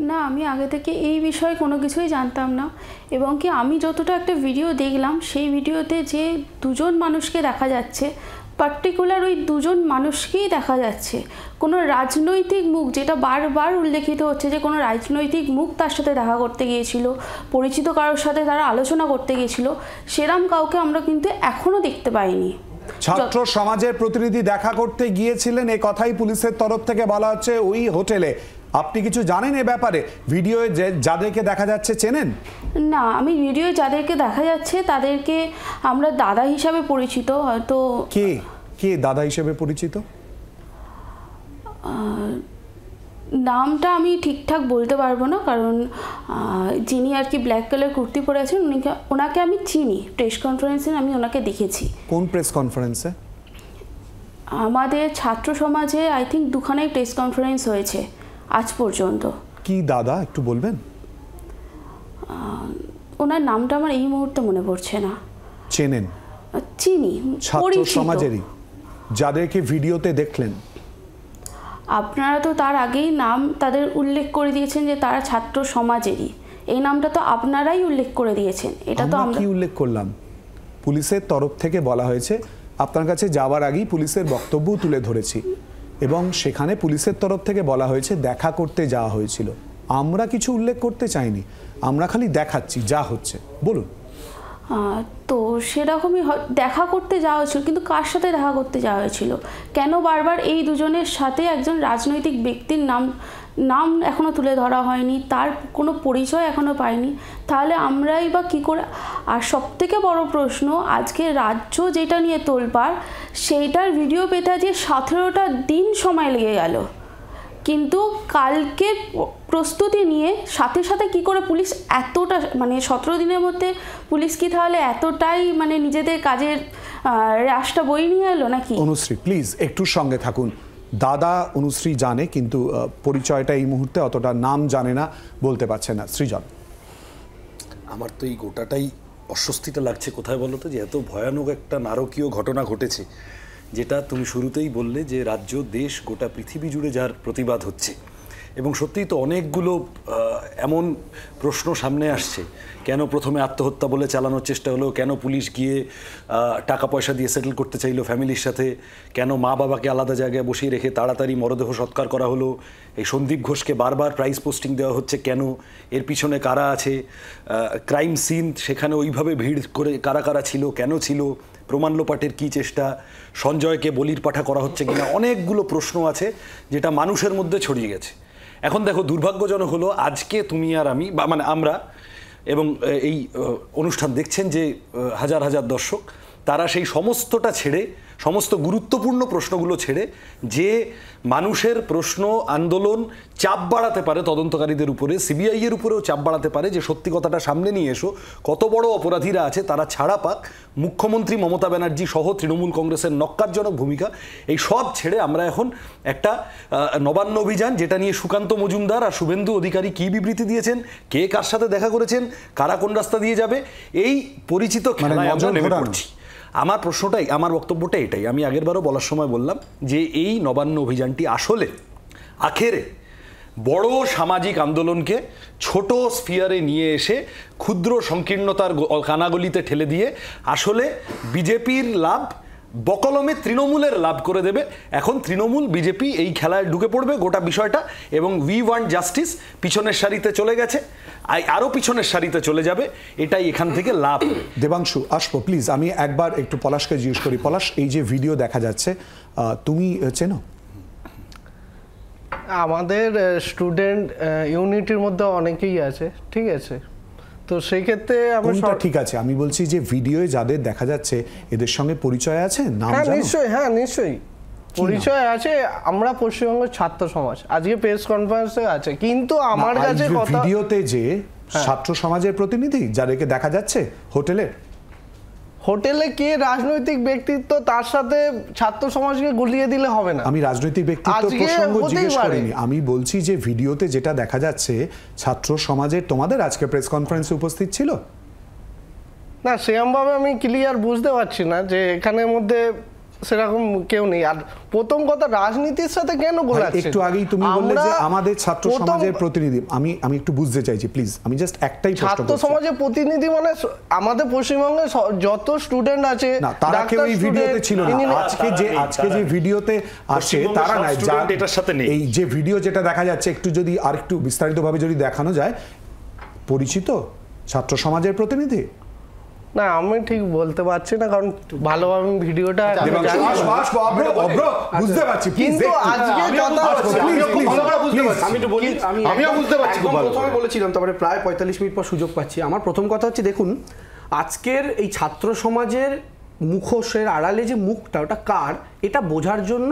না, আমি আগে থেকে এই বিষয়ে কোনো কিছুই জানতাম না, এবং কি আমি যতটা একটা ভিডিও দেখলাম সেই ভিডিওতে যে 2জন মানুষকে দেখা যাচ্ছে, পার্টিকুলার ওই 2জন মানুষকেই দেখা যাচ্ছে। কোনো রাজনৈতিক মুখ, যেটা বারবার উল্লেখিত হচ্ছে যে কোনো রাজনৈতিক মুখ তার সাথে দেখা করতে গিয়েছিল, পরিচিত কারোর সাথে তারা আলোচনা করতে গিয়েছিল, সেরম কাউকে আমরা কিন্তু এখনও দেখতে পাইনি। ছাত্র সমাজের প্রতিনিধি দেখা করতে গিয়েছিলেন এ কথাই পুলিশের তরফ থেকে বলা হচ্ছে ওই হোটেলে। আপনি কিছু জানেন এ ব্যাপারে? ভিডিওয়ে যাদেরকে দেখা যাচ্ছে চেনেন? না, আমি ভিডিওয়ে যাদেরকে দেখা যাচ্ছে তাদেরকে আমরা দাদা হিসাবে পরিচিত। হয়তো কে দাদা হিসেবে পরিচিত? নামটা আমি ঠিকঠাক বলতে পারবো না, কারণ যিনি আর কি ব্ল্যাক কালার কুর্তি পরে আছেন ওনাকে আমি চিনি। প্রেস কনফারেন্সে আমি ওনাকে দেখেছি। কোন প্রেস কনফারেন্সে? আমাদের ছাত্র সমাজে আই থিঙ্ক 2খানাই প্রেস কনফারেন্স হয়েছে আজ পর্যন্ত। কি দাদা একটু বলবেন? ওনার নামটা আমার এই মুহূর্তে মনে পড়ছে না। চেনেন? চিনি, ছাত্র সমাজেরই যাদেরকে ভিডিওতে দেখলেন? আপনারা তো তার আগেই নাম তাদের উল্লেখ করে দিয়েছেন যে তারা ছাত্র সমাজেরই। এই নামটা তো আপনারাই উল্লেখ করে দিয়েছেন। এটা তো আমরা কি উল্লেখ করলাম? পুলিশের তরফ থেকে বলা হয়েছে, আপনার কাছে যাওয়ার আগেই পুলিশের বক্তব্য তুলে ধরেছি এবং সেখানে পুলিশের তরফ থেকে বলা হয়েছে দেখা করতে যাওয়া হয়েছিল। আমরা কিছু উল্লেখ করতে চাইনি, আমরা খালি দেখাচ্ছি যা হচ্ছে। বলুন। তো সেরকমই দেখা করতে যাওয়া হয়েছিল, কিন্তু কার সাথে দেখা করতে যাওয়া হয়েছিল? কেন বারবার এই 2জনের সাথে একজন রাজনৈতিক ব্যক্তির নাম এখনও তুলে ধরা হয়নি, তার কোনো পরিচয় এখনও পাইনি? তাহলে আমরাই বা কী করে? আর সবথেকে বড় প্রশ্ন, আজকে রাজ্য যেটা নিয়ে তোলপাড়, সেইটার ভিডিও পেতে যে 17টা দিন সময় লেগে গেল, কিন্তু কালকে প্রস্তুতি নিয়ে সাথে সাথে কি করে পুলিশ এতটা, মানে 17 দিনের মধ্যে পুলিশ কি তাহলে এতটাই মানে নিজেদের কাজের রাশটা বই নিয়ে এলো নাকি? অনুশ্রী প্লিজ একটু সঙ্গে থাকুন। দাদা অনুশ্রী জানে, কিন্তু পরিচয়টা এই মুহূর্তে অতটা নাম জানে না, বলতে পারছে না। সৃজন, আমার তো এই গোটাটাই অস্বস্তিটা লাগছে কোথায় বলো তো, যে এত ভয়ানক একটা নারকীয় ঘটনা ঘটেছে, যেটা তুমি শুরুতেই বললে যে রাজ্য, দেশ, গোটা পৃথিবী জুড়ে যার প্রতিবাদ হচ্ছে। এবং সত্যিই তো অনেকগুলো এমন প্রশ্ন সামনে আসছে। কেন প্রথমে আত্মহত্যা বলে চালানোর চেষ্টা হলো? কেন পুলিশ গিয়ে টাকা পয়সা দিয়ে সেটেল করতে চাইলো ফ্যামিলির সাথে? কেন মা বাবাকে আলাদা জায়গায় বসিয়ে রেখে তাড়াতাড়ি মরদেহ সৎকার করা হলো? এই সন্দীপ ঘোষকে বারবার প্রাইজ পোস্টিং দেওয়া হচ্ছে কেন? এর পিছনে কারা আছে? ক্রাইম সিন, সেখানে ওইভাবে ভিড় করে কারা কারা ছিল, কেন ছিল? প্রমাণ লোপাটের কী চেষ্টা? সঞ্জয়কে বলির পাঠা করা হচ্ছে কিনা? অনেকগুলো প্রশ্ন আছে যেটা মানুষের মধ্যে ছড়িয়ে গেছে। এখন দেখো, দুর্ভাগ্যজনক হলো আজকে তুমি আর আমি, বা মানে আমরা এবং এই অনুষ্ঠান দেখছেন যে হাজার হাজার দর্শক, তারা সেই সমস্তটা ছেড়ে, সমস্ত গুরুত্বপূর্ণ প্রশ্নগুলো ছেড়ে, যে মানুষের প্রশ্ন, আন্দোলন চাপ বাড়াতে পারে তদন্তকারীদের উপরে, সিবিআই এর উপরেও চাপ বাড়াতে পারে যে সত্যি কথাটা সামনে নিয়ে এসো, কত বড় অপরাধীরা আছে তারা ছাড়া পাক, মুখ্যমন্ত্রী মমতা ব্যানার্জি সহ তৃণমূল কংগ্রেসের নক্কারজনক ভূমিকা, এই সব ছেড়ে আমরা এখন একটা নবান্ন অভিযান, যেটা নিয়ে সুকান্ত মজুমদার আর শুভেন্দু অধিকারী কী বিবৃতি দিয়েছেন, কে কার সাথে দেখা করেছেন, কারা কোন রাস্তা দিয়ে যাবে, এই পরিচিত খেলায় আমরা নেমে পড়ছি। আমার প্রশ্নটাই, আমার বক্তব্যটা এটাই, আমি আগেরবারও বলার সময় বললাম যে এই নবান্ন অভিযানটি আসলে আখেরে বড় সামাজিক আন্দোলনকে ছোট স্ফিয়ারে নিয়ে এসে ক্ষুদ্র সংকীর্ণতার কানাগলিতে ঠেলে দিয়ে আসলে বিজেপির লাভ বকলমে তৃণমূলের লাভ করে দেবে। এখন তৃণমূল বিজেপি এই খেলায় ঢুকে পড়বে গোটা বিষয়টা, এবং উই ওয়ান্ট জাস্টিস পিছনের সারিতে চলে গেছে, আরও পিছনের সারিতে চলে যাবে, এটাই এখান থেকে লাভ। দেবাংশু আসবো প্লিজ, আমি একবার একটু পলাশকে জিজ্ঞেস করি। পলাশ, এই যে ভিডিও দেখা যাচ্ছে তুমি চেনো? আমাদের স্টুডেন্ট ইউনিটির মধ্যে অনেকেই আছে, ঠিক আছে, তো সেই ক্ষেত্রে কোনটা ঠিক আছে? আমি বলছি যে ভিডিওয়ে যাদের দেখা যাচ্ছে এদের সঙ্গে পরিচয় আছে, নাম জানো? নিশ্চয়ই, হ্যাঁ নিশ্চয়ই পরিচয় আছে। আমরা পশ্চিমবঙ্গ ছাত্র সমাজ, আজকে প্রেস কনফারেন্সে আছে, কিন্তু আমার কাছে কথা ভিডিওতে যে ছাত্র সমাজের প্রতিনিধি যাদেরকে দেখা যাচ্ছে হোটেলে কে রাজনৈতিক ব্যক্তিত্ব, তার সাথে ছাত্র সমাজকে গুলিয়ে দিলে হবে না। আমি রাজনৈতিক ব্যক্তিত্ব প্রসঙ্গ জিজ্ঞেস করিনি, আমি বলছি যে ভিডিওতে যেটা দেখা যাচ্ছে ছাত্র সমাজের তোমাদের আজকে প্রেস কনফারেন্সে উপস্থিত ছিল না, সেরকমভাবে আমি ক্লিয়ার বুঝতে পারছি না যে এখানের মধ্যে সেরকম কেউ নেই। আর প্রথম কথা, রাজনীতির সাথে কেন গোলাচ্ছে? একটু আগেই তুমি বললে যে আমাদের ছাত্র সমাজের প্রতিনিধি, আমি একটু বুঝতে চাইছি প্লিজ, আমি জাস্ট একটাই প্রশ্ন করছি। ছাত্র সমাজের প্রতিনিধি মানে আমাদের পশ্চিমবঙ্গে যত স্টুডেন্ট আছে, না তারা কেউ এই ভিডিওতে ছিল না। আজকে যে ভিডিওতে আসে তারা নাই, এটার সাথে নেই। এই যে ভিডিও যেটা দেখা যাচ্ছে একটু যদি আর একটু বিস্তারিতভাবে যদি দেখানো যায়, পরিচিত ছাত্র সমাজের প্রতিনিধি? না, আমি ঠিক বলতে পারছি না, কারণ ভালোভাবে ভিডিওটা বুঝতে পারছি, কিন্তু আজকে আমিও বুঝতে পারছি। প্রথমে বলেছিলাম, তারপরে প্রায় 45 মিনিট পর সুযোগ পাচ্ছি। আমার প্রথম কথা হচ্ছে, দেখুন আজকের এই ছাত্র সমাজের মুখোশের আড়ালে যে মুখটা, ওটা কার, এটা বোঝার জন্য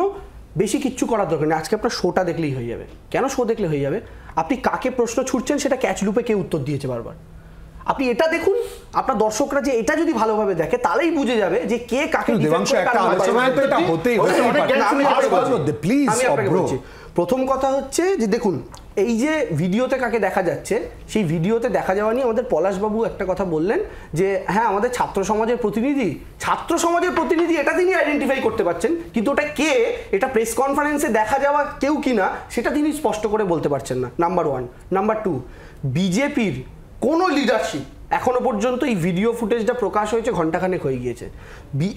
বেশি কিচ্ছু করার দরকার নেই। আজকে আপনার শোটা দেখলেই হয়ে যাবে। কেন শো দেখলে হয়ে যাবে? আপনি কাকে প্রশ্ন ছুটছেন সেটা ক্যাচ লুপে কে উত্তর দিয়েছে বারবার। আপনি এটা দেখুন, আপনার দর্শকরা যে এটা যদি ভালোভাবে দেখে তাহলেই বুঝে যাবে যে কে কাকে। প্রথম কথা হচ্ছে যে দেখুন, এই যে ভিডিওতে কাকে দেখা যাচ্ছে, সেই ভিডিওতে দেখা যাওয়া নিয়ে আমাদের পলাশবাবু একটা কথা বললেন যে হ্যাঁ আমাদের ছাত্র সমাজের প্রতিনিধি এটা তিনি আইডেন্টিফাই করতে পারছেন, কিন্তু ওটা কে, এটা প্রেস কনফারেন্সে দেখা যাওয়া কেউ কিনা সেটা তিনি স্পষ্ট করে বলতে পারছেন না, নাম্বার 1। নাম্বার 2, বিজেপির কোনো লিডারশিপ এখনো পর্যন্ত, এই ভিডিও ফুটেজটা প্রকাশ হয়েছে ঘন্টাখানেক হয়ে গিয়েছে,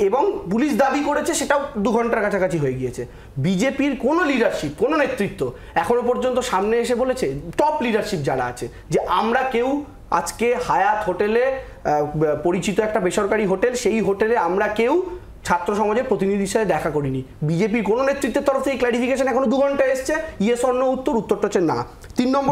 এবং পুলিশ দাবি করেছে সেটাও 2 ঘন্টার কাছাকাছি হয়ে গিয়েছে, বিজেপির কোনো লিডারশিপ, কোনো নেতৃত্ব এখনো পর্যন্ত সামনে এসে বলেছে, টপ লিডারশিপ যারা আছে, যে আমরা কেউ আজকে হায়াত হোটেলে, পরিচিত একটা বেসরকারি হোটেল, সেই হোটেলে আমরা কেউ ছাত্র সমাজের প্রতিনিধির সাথে দেখা করিনি। বিজেপির কোনো নেতৃত্বের তরফ থেকে ক্লারিফিকেশন এখনো 2 ঘন্টা এসছে, ইয়েস অর নো উত্তরটা হচ্ছে না। 3 নম্বর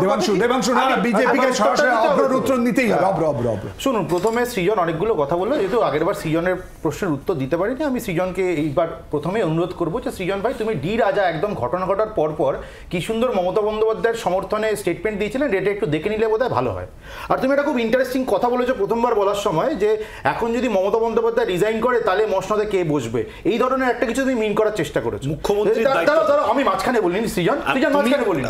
শুনুন, প্রথমে সৃজন অনেকগুলো কথা বললো, যেহেতু আগেরবার সৃজনের প্রশ্নের উত্তর দিতে পারিনি, আমি সৃজনকে এইবার প্রথমে অনুরোধ করবো যে সৃজন ভাই, তুমি ডি রাজা একদম ঘটনা ঘটার পরপর কি সুন্দর মমতা বন্দ্যোপাধ্যায়ের সমর্থনে স্টেটমেন্ট দিয়েছিলেন, এটা একটু দেখে নিলে বোধহয় ভালো হয়। আর তুমি একটা খুব ইন্টারেস্টিং কথা বলেছো প্রথমবার বলার সময়, যে এখন যদি মমতা বন্দ্যোপাধ্যায় রিজাইন করে তাহলে মসনদে কে বসবে, এই ধরনের একটা কিছু তুমি মিন করার চেষ্টা করেছো। মুখ্যমন্ত্রী আমি মাঝখানে বলিনি, সৃজন মাঝখানে বলিনি,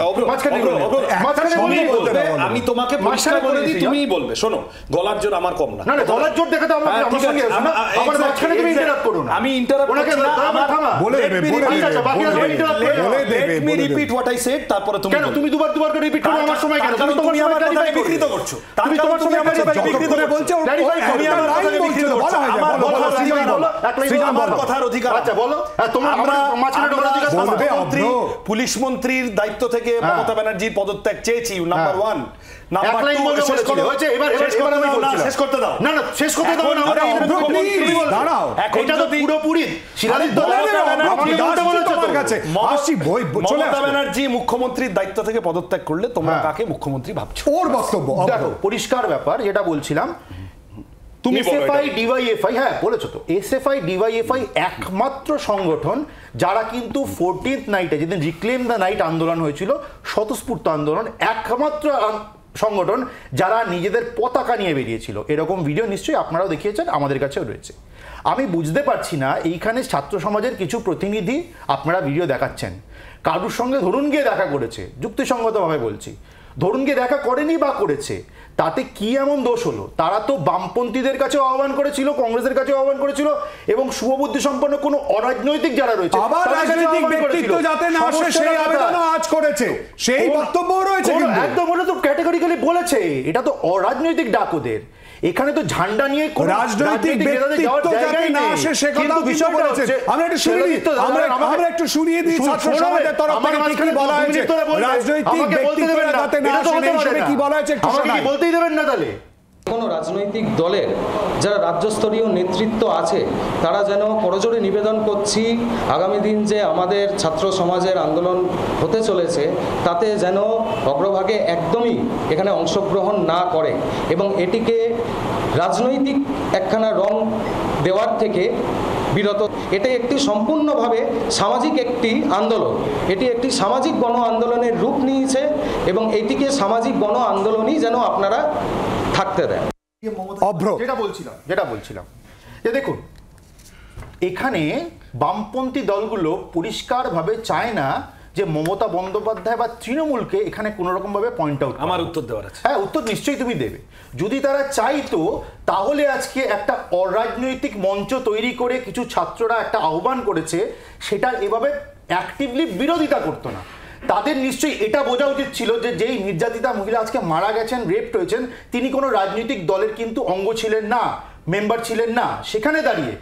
আমি তোমাকে পরিষ্কার বলে দিই, তুমিই বলবে। শোনো, গলার জোর আমার কম না। না গলার জোর দেখাতে আমার সঙ্গে আসো না, আমার মাঝখানে তুমি ইন্টারাপ্ট করো না। আমি ইন্টারাপ্ট করছি না, বলে দেবে, let me repeat what I said, তারপরে তুমি কেন তুমি দুবার করে রিপিট করো আমার সময় কেন? তুমি আমার কথাকে বিকৃত করছো, তুমি তোমার সময় আমাকে বিকৃত করে বলছো, আমি আমার কথাকে বিকৃত করছি, আমার কথার অধিকার। আচ্ছা বলো, তোমার মাঝখানে ঢোকার অধিকার। পুলিশ মন্ত্রীর দায়িত্ব থেকে মমতা ব্যানার্জির পদত্যাগ চেয়েছি, নাম্বার 1। নাম্বার 2 শেষ করতে দাও। না শেষ করতে দাও না, দাঁড়াও, এটা তো পুরোপুরি মমতা ব্যানার্জি মুখ্যমন্ত্রীর দায়িত্ব থেকে পদত্যাগ করলে তোমরা কাকে মুখ্যমন্ত্রী ভাবছো? ওর বক্তব্য দেখো, পরিষ্কার ব্যাপার, যেটা বলছিলাম, তুমি এসএফআই ডিওয়াইএফআই, হ্যাঁ বলেছো তো, এসএফআই ডিওয়াইএফআই একমাত্র সংগঠন যারা কিন্তু 14th নাইটে, যেদিন রিক্লেম দ্য নাইট আন্দোলন হয়েছিল, স্বতঃস্ফূর্ত আন্দোলন, একমাত্র সংগঠন যারা নিজেদের পতাকা নিয়ে বেরিয়েছিল। এরকম ভিডিও নিশ্চয়ই আপনারাও দেখিয়েছেন, আমাদের কাছেও রয়েছে। আমি বুঝতে পারছি না, এইখানে ছাত্র সমাজের কিছু প্রতিনিধি আপনারা ভিডিও দেখাচ্ছেন, কারুর সঙ্গে ধরুন গিয়ে দেখা করেছে, যুক্তিসঙ্গতভাবে বলছি, ধরুন গিয়ে দেখা করেনি বা করেছে, তাতে কি এমন দোষ হলো? তারা তো বামপন্থীদের কাছে আহ্বান করেছিল, কংগ্রেসের কাছে আহ্বান করেছিল, এবং শুভবুদ্ধি সম্পন্ন কোনো অরাজনৈতিক যারা রয়েছে একদম, ওটা তো ক্যাটাগরিক্যালি বলেছে, এটা তো অরাজনৈতিক ডাক ওদের। এখানে তো ঝান্ডা নিয়ে কোনো রাজনৈতিক ব্যক্তিত্ব যাতে না আসে সে কথা বিষয় বলেছে। আমরা একটু শুনি, আমরা একটু শুনিয়ে দিই ছাত্র সমাজের তরফ থেকে কি বলা হয়েছে। রাজনৈতিক ব্যক্তিত্ব যাতে না আসে এই হিসেবে কি বলা হয়েছে একটু শোনাই। বলতেই দেবেন না তাহলে? কোনো রাজনৈতিক দলের যারা রাজ্যস্তরীয় নেতৃত্ব আছে তারা যেন করজোড়ে নিবেদন করছি আগামী দিন যে আমাদের ছাত্র সমাজের আন্দোলন হতে চলেছে তাতে যেন অগ্রভাগে একদমই এখানে অংশগ্রহণ না করে এবং এটিকে রাজনৈতিক একখানা রং দেওয়ার থেকে বিরত। এটা একটি সম্পূর্ণভাবে সামাজিক একটি আন্দোলন, এটি একটি সামাজিক গণ আন্দোলনের রূপ নিয়েছে এবং এটিকে সামাজিক গণ আন্দোলনই যেন আপনারা থাকতে দেন। যেটা বলছিলাম যে দেখুন, এখানে বামপন্থী দলগুলো পরিষ্কারভাবে চায় না যে মমতা বন্দ্যোপাধ্যায় বা তৃণমূলকে এখানে কোনো রকম ভাবে পয়েন্ট আউট। আমার উত্তর দেওয়ার আছে। হ্যাঁ, উত্তর নিশ্চয়ই তুমি দেবে। যদি তারা চাইতো তাহলে আজকে একটা অরাজনৈতিক মঞ্চ তৈরি করে কিছু ছাত্ররা একটা আহ্বান করেছে, সেটার এভাবে অ্যাক্টিভলি বিরোধিতা করতো না। তাদের নিশ্চয়ই এটা বোঝা উচিত ছিল যে যেই নির্যাতিতা মহিলা আজকে মারা গেছেন, রেপড হয়েছেন, তিনি কোনো রাজনৈতিক দলের কিন্তু অঙ্গ ছিলেন না, মেম্বার ছিলেন না। সেখানে দাঁড়িয়ে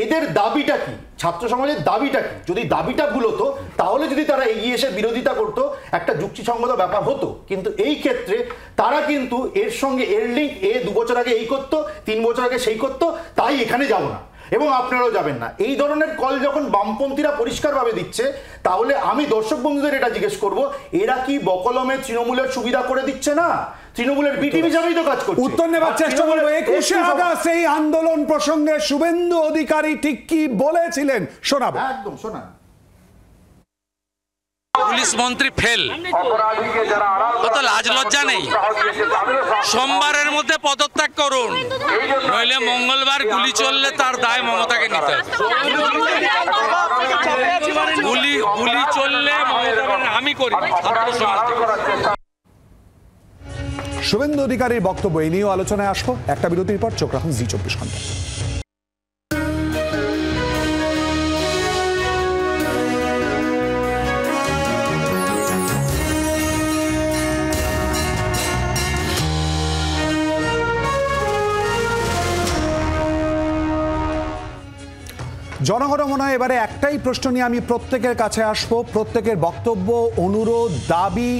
এদের দাবিটা কি, ছাত্র সমাজের দাবিটা কি, যদি দাবিটা ভুল হতো তাহলে যদি তারা এগিয়ে এসে বিরোধিতা করতো একটা যুক্তিসঙ্গত ব্যাপার হতো। কিন্তু এই ক্ষেত্রে তারা কিন্তু এর সঙ্গে এর লিঙ্ক, 2 বছর আগে এই করতো, 3 বছর আগে সেই করতো, তাই এখানে যাব না এবং আপনারাও যাবেন না। এই ধরনের কল যখন বামপন্থীরা পরিষ্কারভাবে দিচ্ছে, তাহলে আমি দর্শক বন্ধুদের এটা জিজ্ঞেস করব, এরা কি বকলমে তৃণমূলের সুবিধা করে দিচ্ছে না? তৃণমূলের বিটিভি হিসাবেই তো কাজ করছে। উত্তর নেবার চেষ্টা করবো। 21শে আগস্ট এই আন্দোলন প্রসঙ্গে শুভেন্দু অধিকারী ঠিক কি বলেছিলেন শোনাবো। একদম শোনান। পুলিশ মন্ত্রী ফেল, কত লাজ লজ্জা নেই। সোমবারের মধ্যে পদত্যাগ করুন, নইলে মঙ্গলবার গুলি চললে তার দায় মমতাকে নিতে হবে। গুলি চললে আমি করি। শুভেন্দু অধিকারীর বক্তব্য এই নিয়েও আলোচনায় আসবো একটা বিরতির পর। চোখ রাখুন জি24 ঘন্টা। জনগণমনা এবারে একটাই প্রশ্ন নিয়ে আমি প্রত্যেকের কাছে আসবো। প্রত্যেকের বক্তব্য, অনুরোধ, দাবি,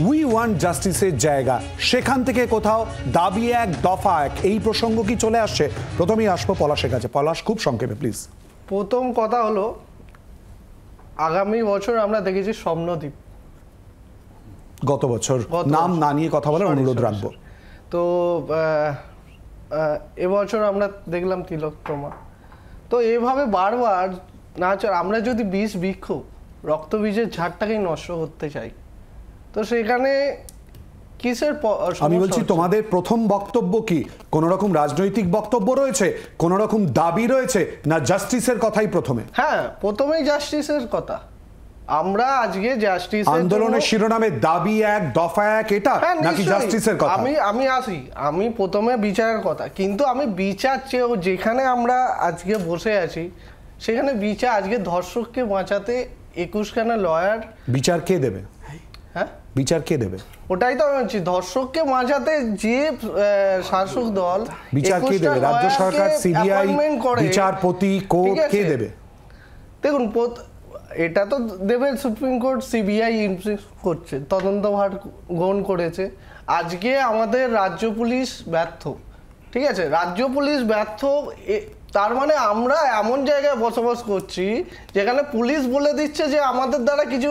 উই ওয়ান্ট জাস্টিসের জায়গা, সেখান থেকে কোথাও দাবি 1 দফা 1 এই প্রসঙ্গ কি চলে আসছে? প্রথমেই আসবো পলাশের কাছে। পলাশ, খুব সংক্ষেপে প্লিজ। প্রথম কথা হলো, আগামী বছর আমরা দেখেছি স্বপ্নদ্বীপ, গত বছর নাম না নিয়ে কথা বলার অনুরোধ রাখবো। তো এবছর আমরা দেখলাম তিলোত্তমা। তো এইভাবে বারবার না, আমরা যদি বীজ বৃক্ষ রক্তবীজের ঝাড়টাকেই নষ্ট করতে চাই, তো সেখানে কিসের? আমি বলছি তোমাদের প্রথম বক্তব্য কি কোন রকম রাজনৈতিক বক্তব্য রয়েছে, কোন রকম দাবি রয়েছে, না জাস্টিসের কথাই প্রথমে? হ্যাঁ, প্রথমেই জাস্টিসের কথা। আমরা আজকে জাস্টিস আন্দোলনের শিরোনামে দাবি 1 দফা 1 এটা নাকি জাস্টিসের কথা? আমি আসি, আমি প্রথমে বিচারের কথা, কিন্তু আমি বিচার চেয়েও যেখানে আমরা আজকে বসে আছি সেখানে বিচার, আজকে ধর্ষককে বাঁচাতে 21খানা লয়ার। বিচার কে দেবে? হ্যাঁ, বিচার কে দেবে? ওটাই তো আমি বলছি, ধর্ষককে বাঁচাতে যে শাসক দল, বিচার কে দেবে? রাজ্য সরকার, সিবিআই, বিচারপতি, কোর্ট, কে দেবে? দেখুন, এটা তো দেবে সুপ্রিম কোর্ট, সিবিআই করছে, তদন্তভার গ্রহণ করেছে। আজকে আমাদের রাজ্য পুলিশ ব্যর্থ, ঠিক আছে, রাজ্য পুলিশ ব্যর্থ, তার মানে আমরা এমন জায়গায় বসবাস করছি যেখানে পুলিশ বলে দিচ্ছে যে আমাদের দ্বারা কিছু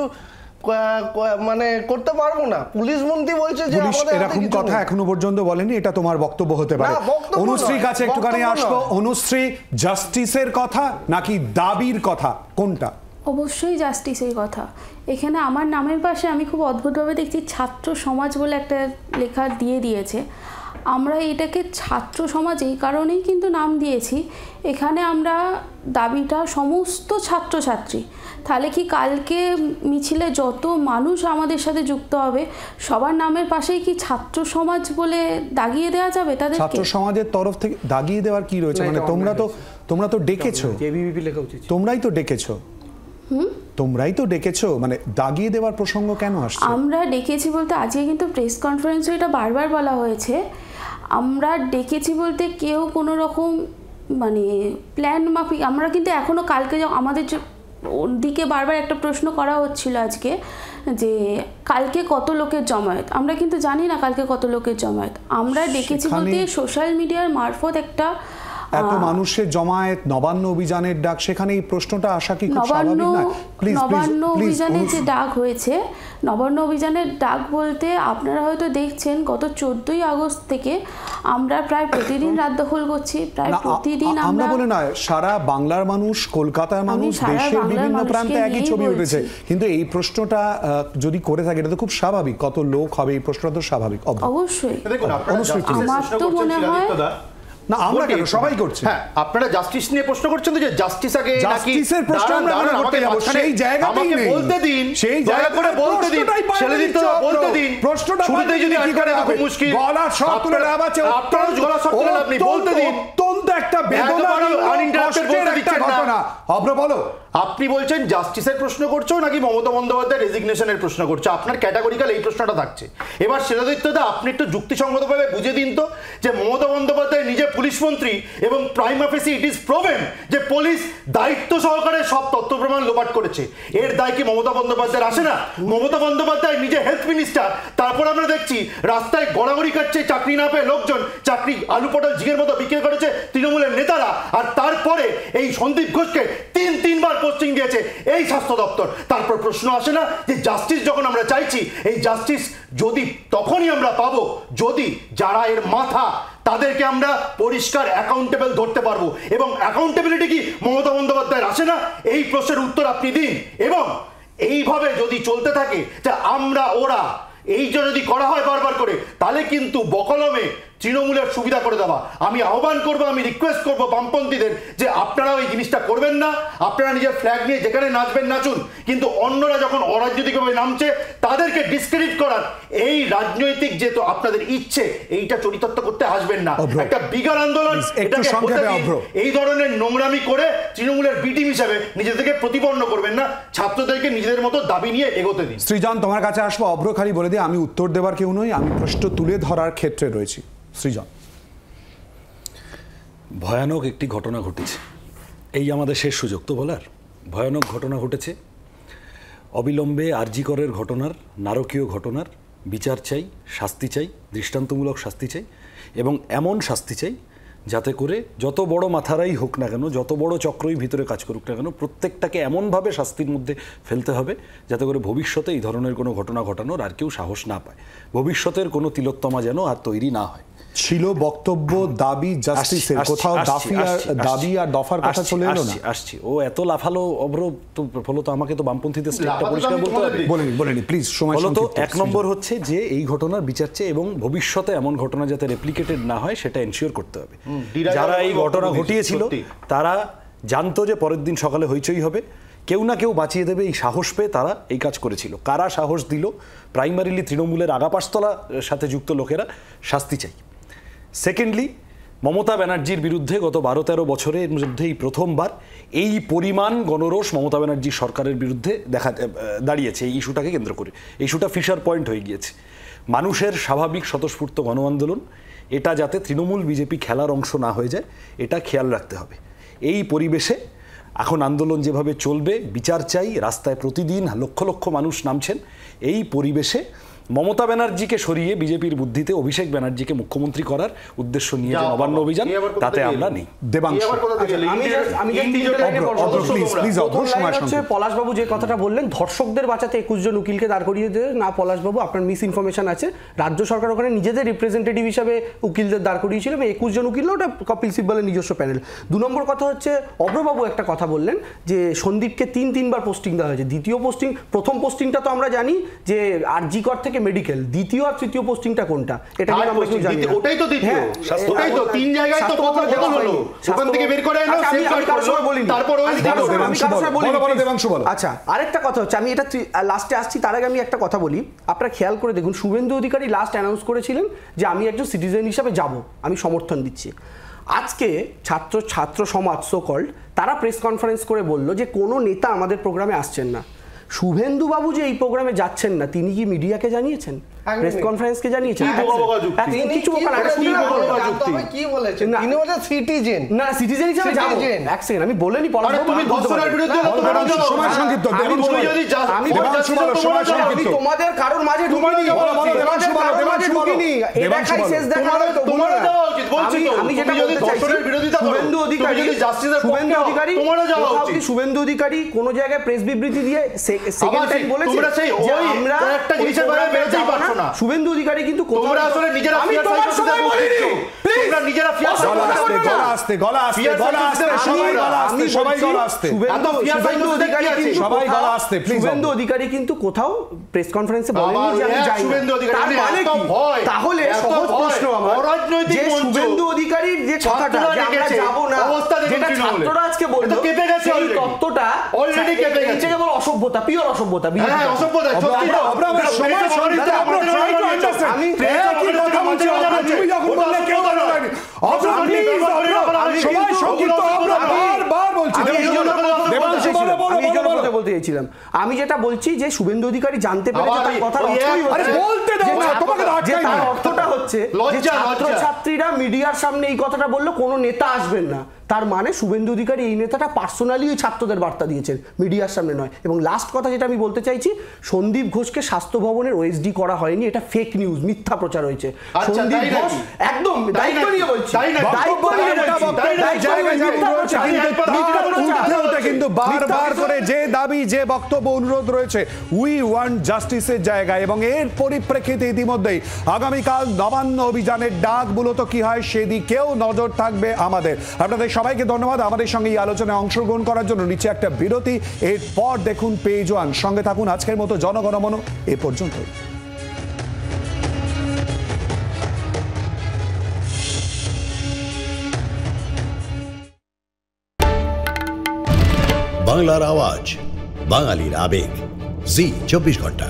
মানে করতে পারবো না। পুলিশ মন্ত্রী বলছে যে এরকম কথা এখনো পর্যন্ত বলেনি, এটা তোমার বক্তব্য হতে পারে। অনুশ্রীর কাছে একটুখানি আসবো। অনুশ্রী, জাস্টিসের কথা নাকি দাবির কথা, কোনটা? অবশ্যই জাস্টিসের কথা। এখানে আমার নামের পাশে আমি খুব অদ্ভুতভাবে দেখছি ছাত্র সমাজ বলে একটা লেখা দিয়েছে। আমরা এটাকে ছাত্র সমাজ এই কারণেই কিন্তু নাম দিয়েছি, এখানে আমরা দাবিটা সমস্ত ছাত্রছাত্রী। তাহলে কি কালকে মিছিলে যত মানুষ আমাদের সাথে যুক্ত হবে সবার নামের পাশেই কি ছাত্র সমাজ বলে দাগিয়ে দেওয়া যাবে তাদেরকে? ছাত্র সমাজের তরফ থেকে দাগিয়ে দেওয়ার কি রয়েছে? মানে তোমরা তো ডেকেছো, তোমরাই তো ডেকেছো। তোমরাই তো ডেকেছো, মানে দাগিয়ে দেওয়ার প্রসঙ্গ কেন আসছে? আমরা ডেকেছি বলতে আজকে কিন্তু প্রেস কনফারেন্সে এটা বারবার বলা হয়েছে, আমরা ডেকেছি বলতে কেউ কোনো রকম মানে প্ল্যান মাফিক, আমরা কিন্তু এখনও কালকে আমাদের দিকে বারবার একটা প্রশ্ন করা হচ্ছিল আজকে যে কালকে কত লোকের জমায়েত, আমরা কিন্তু জানি না কালকে কত লোকের জমায়েত। আমরা ডেকেছি বলতে সোশ্যাল মিডিয়ার মারফত একটা এত মানুষের জমায়েত, নবান্ন অভিযানের ডাক, সেখানে এই প্রশ্নটা আসা কি খুব স্বাভাবিক না? প্লিজ নবান্ন অভিযানের যে ডাক হয়েছে, নবান্ন অভিযানের ডাক বলতে আপনারা হয়তো দেখছেন গত 14ই আগস্ট থেকে আমরা প্রায় প্রতিদিন রাত দখল করছি, প্রায় প্রতিদিন আমরা বলে নয়, সারা বাংলার মানুষ, কলকাতার মানুষ, দেশের বিভিন্ন প্রান্তে একই ছবি উঠেছে, কিন্তু এই প্রশ্নটা যদি করে থাকে এটা তো খুব স্বাভাবিক। কত লোক হবে এই প্রশ্নটা তো স্বাভাবিক। অবশ্যই আমার তো মনে হয় না, আমরা কেন, সবাই করছে। হ্যাঁ, আপনারা জাস্টিস নিয়ে প্রশ্ন করছেন তো, যে জাস্টিস আগে নাকি জাস্টিসের প্রশ্ন আমরা করতে যাব, সেই জায়গাতেই নেই। বলতে দিন, সেই জায়গা করে বলতে দিন, ছেড়ে দিতে বলতে দিন। প্রশ্নটা শুরুতেই যদি কি করে খুব মুশকিল, গলা শর্ট তুলে নামাচ্ছে, আপনারা গলা শর্ট তুলে আপনি বলতে দিন। অত্যন্ত একটা বেদনার কষ্টের একটা ঘটনা। অব্র বলো, আপনি বলছেন জাস্টিসের প্রশ্ন করছো নাকি মমতা বন্দ্যোপাধ্যায় রেজিগনেশনের প্রশ্ন করছো? আপনার ক্যাটাগরিক্যাল এই প্রশ্নটা থাকছে। এবার শিলাদিত্যদা, আপনি একটু যুক্তিসঙ্গতভাবে বুঝে দিন তো, যে মমতা বন্দ্যোপাধ্যায় নিজে পুলিশ মন্ত্রী এবং প্রাইমা ফেসি ইট ইজ প্রোভেন যে পুলিশ দায়িত্ব সহকারে সব তথ্য প্রমাণ লোপাট করেছে। এর দায় কি মমতা বন্দ্যোপাধ্যায়ের আসে না? মমতা বন্দ্যোপাধ্যায় নিজে হেলথ মিনিস্টার, তারপর আমরা দেখছি রাস্তায় গড়াগড়ি কাটছে চাকরি না পেয়ে লোকজন, চাকরি আলু পটল ঝিঙের মতো বিক্রি করেছে তৃণমূলের নেতারা, আর তারপরে এই সন্দীপ ঘোষকে তিনবার পোস্টিং দিয়েছে এই স্বাস্থ্য দপ্তর। তারপর প্রশ্ন আসে না যে জাস্টিস যখন আমরা চাইছি, এই জাস্টিস যদি তখনই আমরা পাবো যদি যারা এর মাথা তাদেরকে আমরা পরিষ্কার অ্যাকাউন্টেবল ধরতে পারবো। এবং অ্যাকাউন্টেবিলিটি কি মমতা বন্দ্যোপাধ্যায়ের আসে না? এই প্রশ্নের উত্তর আপনি দিন। এবং এইভাবে যদি চলতে থাকে যে আমরা ওরা এই যদি করা হয় বারবার করে, তাহলে কিন্তু বকলমে তৃণমূলের সুবিধা করে দেওয়া। আমি আহ্বান করব, আমি রিকোয়েস্ট করব বামপন্থীদের যে আপনারাও এই জিনিসটা করবেন না। আপনারা নিজের ফ্ল্যাগ নিয়ে যেখানে নাচবেন নাচুন, কিন্তু অন্যরা যখন অরাজনৈতিকভাবে নামছে তাদেরকে ডিসক্রেডিট করার এই রাজনৈতিক যে তো আপনাদের ইচ্ছে, এইটা চরিতার্থ করতে আসবেন না। একটা বিগার আন্দোলন, এই ধরনের নোংরামি করে তৃণমূলের বি টিম হিসাবে নিজেদেরকে প্রতিপন্ন করবেন না। ছাত্রদেরকে নিজেদের মতো দাবি নিয়ে এগোতে দিন। সৃজন, তোমার কাছে আসবো। অভ্র খালি বলে দিয়ে, আমি উত্তর দেওয়ার কেউ নই, আমি প্রশ্ন তুলে ধরার ক্ষেত্রে রয়েছি। সৃজন, ভয়ানক একটি ঘটনা ঘটেছে, এই আমাদের শেষ সুযোগ তো বলার। ভয়ানক ঘটনা ঘটেছে, অবিলম্বে আরজি করের ঘটনার, নারকীয় ঘটনার বিচার চাই, শাস্তি চাই, দৃষ্টান্তমূলক শাস্তি চাই, এবং এমন শাস্তি চাই যাতে করে যত বড় মাথারাই হোক না কেন, যত বড় চক্রই ভিতরে কাজ করুক না কেন, প্রত্যেকটাকে এমনভাবে শাস্তির মধ্যে ফেলতে হবে যাতে করে ভবিষ্যতে এই ধরনের কোনো ঘটনা ঘটানোর আর কেউ সাহস না পায়, ভবিষ্যতের কোনো তিলোত্তমা যেন আর তৈরি না হয়। ছিল বক্তব্য, দাবি, জাস্টিসের, কোথাও দাবি আর দফার কথা চলে এলো না। আসছি, ও এত লাফালো অভ্র, তো ফলত আমাকে তো বামপন্থীদের স্টেটটা পরিষ্কার বলতে হবে। বলেনি প্লিজ, সময় ফলত এক নম্বর হচ্ছে যে এই ঘটনার বিচার চেয়ে এবং ভবিষ্যতে এমন ঘটনা যাতে রেপ্লিকেটেড না হয় সেটা এনশিওর করতে হবে। যারা এই ঘটনা ঘটিয়েছিল তারা জানতো যে পরের দিন সকালে হইচই হবে, কেউ না কেউ বাঁচিয়ে দেবে, এই সাহস পেয়ে তারা এই কাজ করেছিল। কারা সাহস দিল? প্রাইমারিলি তৃণমূলের আগাপাশতলার সাথে যুক্ত লোকেরা। শাস্তি চাই। সেকেন্ডলি, মমতা ব্যানার্জির বিরুদ্ধে গত 12-13 বছরের মধ্যে এই প্রথমবার এই পরিমাণ গণরোষ মমতা ব্যানার্জির সরকারের বিরুদ্ধে দাঁড়িয়েছে। এই ইস্যুটাকে কেন্দ্র করে ইস্যুটা ফিশার পয়েন্ট হয়ে গিয়েছে। মানুষের স্বাভাবিক স্বতঃস্ফূর্ত গণ আন্দোলন, এটা যাতে তৃণমূল বিজেপি খেলার অংশ না হয়ে যায় এটা খেয়াল রাখতে হবে। এই পরিবেশে এখন আন্দোলন যেভাবে চলবে, বিচার চাই, রাস্তায় প্রতিদিন লক্ষ লক্ষ মানুষ নামছেন, এই পরিবেশে মমতা ব্যানার্জিকে সরিয়ে বিজেপির বুদ্ধিতে অভিষেক ব্যানার্জিকে মুখ্যমন্ত্রী করার উদ্দেশ্য নিয়ে যে নবান্ন অভিযান, তাতে আমরা নেই। পলাশবাবু যে কথাটা বললেন, ধর্ষকদের বাঁচাতে 21 জন উকিলকে দাঁড় করিয়ে দেবে না, পলাশবাবু আপনার মিস ইনফরমেশন আছে। রাজ্য সরকার ওখানে নিজেদের রিপ্রেজেন্টেটিভ হিসাবে উকিলদের দাঁড় করিয়েছিল, 21 জন উকিল, ওটা কপিল সিব্বলের নিজস্ব প্যানেল। 2 নম্বর কথা হচ্ছে, অভ্রবাবু একটা কথা বললেন যে সন্দীপকে 3বার পোস্টিং দেওয়া হয়েছে। দ্বিতীয় পোস্টিং, প্রথম পোস্টিংটা তো আমরা জানি যে আরজি কর থেকে মেডিকেল, দ্বিতীয় আর তৃতীয় পোস্টিংটা কোনটা এটা আমরা কেউ জানি না। ওটাই তো দ্বিতীয়, ওটাই তো 3 জায়গায় তো পদ বদল হলো, ওখান থেকে বের করে এলো, সেম কাজ করলো, তারপর ওই দেবাংশু বলো। আচ্ছা, আরেকটা কথা হচ্ছে, আমি এটা লাস্টে আসছি, তার আগে আমি একটা কথা বলি। আপনারা খেয়াল করে দেখুন, শুভেন্দু অধিকারী লাস্ট অ্যানাউন্স করেছিলেন যে আমি একজন সিটিজেন হিসাবে যাব, আমি সমর্থন দিচ্ছি। আজকে ছাত্র সমাজ সোকল্ড তারা প্রেস কনফারেন্স করে বলল যে কোনো নেতা আমাদের প্রোগ্রামে আসছেন না। শুভেন্দু বাবু যে এই প্রোগ্রামে যাচ্ছেন না, তিনি কি মিডিয়াকে জানিয়েছেন, প্রেস কনফারেন্সকে জানিয়েছেন? সিটিজেন হিসেবে যাবো, এক সেকেন্ড আমি বলে নি তোমাদের কারোর মাঝে আমি যেটা বলতে চাইছি, শুভেন্দু অধিকারী কোন জায়গায় প্রেস বিবৃতি দিয়ে সেকেন্ড টাইম বলেছে যে আমরা একটা জিনিসের বাইরে বেরোতে পারবো না। শুভেন্দু অধিকারী কিন্তু তোমরা আসলে নিজেরা আমি তোমার সময় বলিনি, তোমরা নিজেরা শুভেন্দু অধিকারী কিন্তু কোথাও প্রেস কনফারেন্সে বলেনি যে আমি যাই না। তাহলে সহজ প্রশ্ন আমার, যে শুভেন্দু অধিকারীর যে কথাটা যে আমরা যাব না, যেটা ছাত্ররা আজকে বললো, সেই তত্ত্বটা অলরেডি কেটে গেছে। কেবল অসভ্যতা, পিওর অসভ্যতা, অসভ্যতা। আমি যেটা বলছি যে শুভেন্দু অধিকারী জানতে পেরেছে, তার কথা অর্থটা হচ্ছে ছাত্রছাত্রীরা মিডিয়ার সামনে এই কথাটা বললো কোনো নেতা আসবেন না, তার মানে শুভেন্দু অধিকারী এই নেতাটা পার্সোনালি ওই ছাত্রদের বার্তা দিয়েছেন, মিডিয়ার সামনে নয়। এবং লাস্ট কথা যেটা আমি বলতে চাইছি, সন্দীপ ঘোষকে স্বাস্থ্য ভবনের ওএসডি করা হয়নি, এটা ফেক নিউজ, মিথ্যা প্রচার হয়েছে। সন্দীপ ঘোষ একদম দায়িত্ব নিয়ে বলছি, কিন্তু বারবার করে যে দাবি, যে বক্তব্য, অনুরোধ রয়েছে উই ওয়ান্ট জাস্টিসের জায়গায়, এবং এর পরিপ্রেক্ষিতে ইতিমধ্যেই আগামীকাল নবান্ন অভিযানের ডাক মূলত কি হয় সেদিকেও নজর থাকবে আমাদের। আপনাদের সবাইকে ধন্যবাদ আমাদের সঙ্গে এই আলোচনায় অংশগ্রহণ করার জন্য। নিচে একটা বিরতি, এরপর দেখুন পেজ ওয়ান, সঙ্গে থাকুন। আজকের মতো জনগণমন এ পর্যন্ত। বাংলার আওয়াজ, বাঙালির আবেগ, জি 24 ঘন্টা।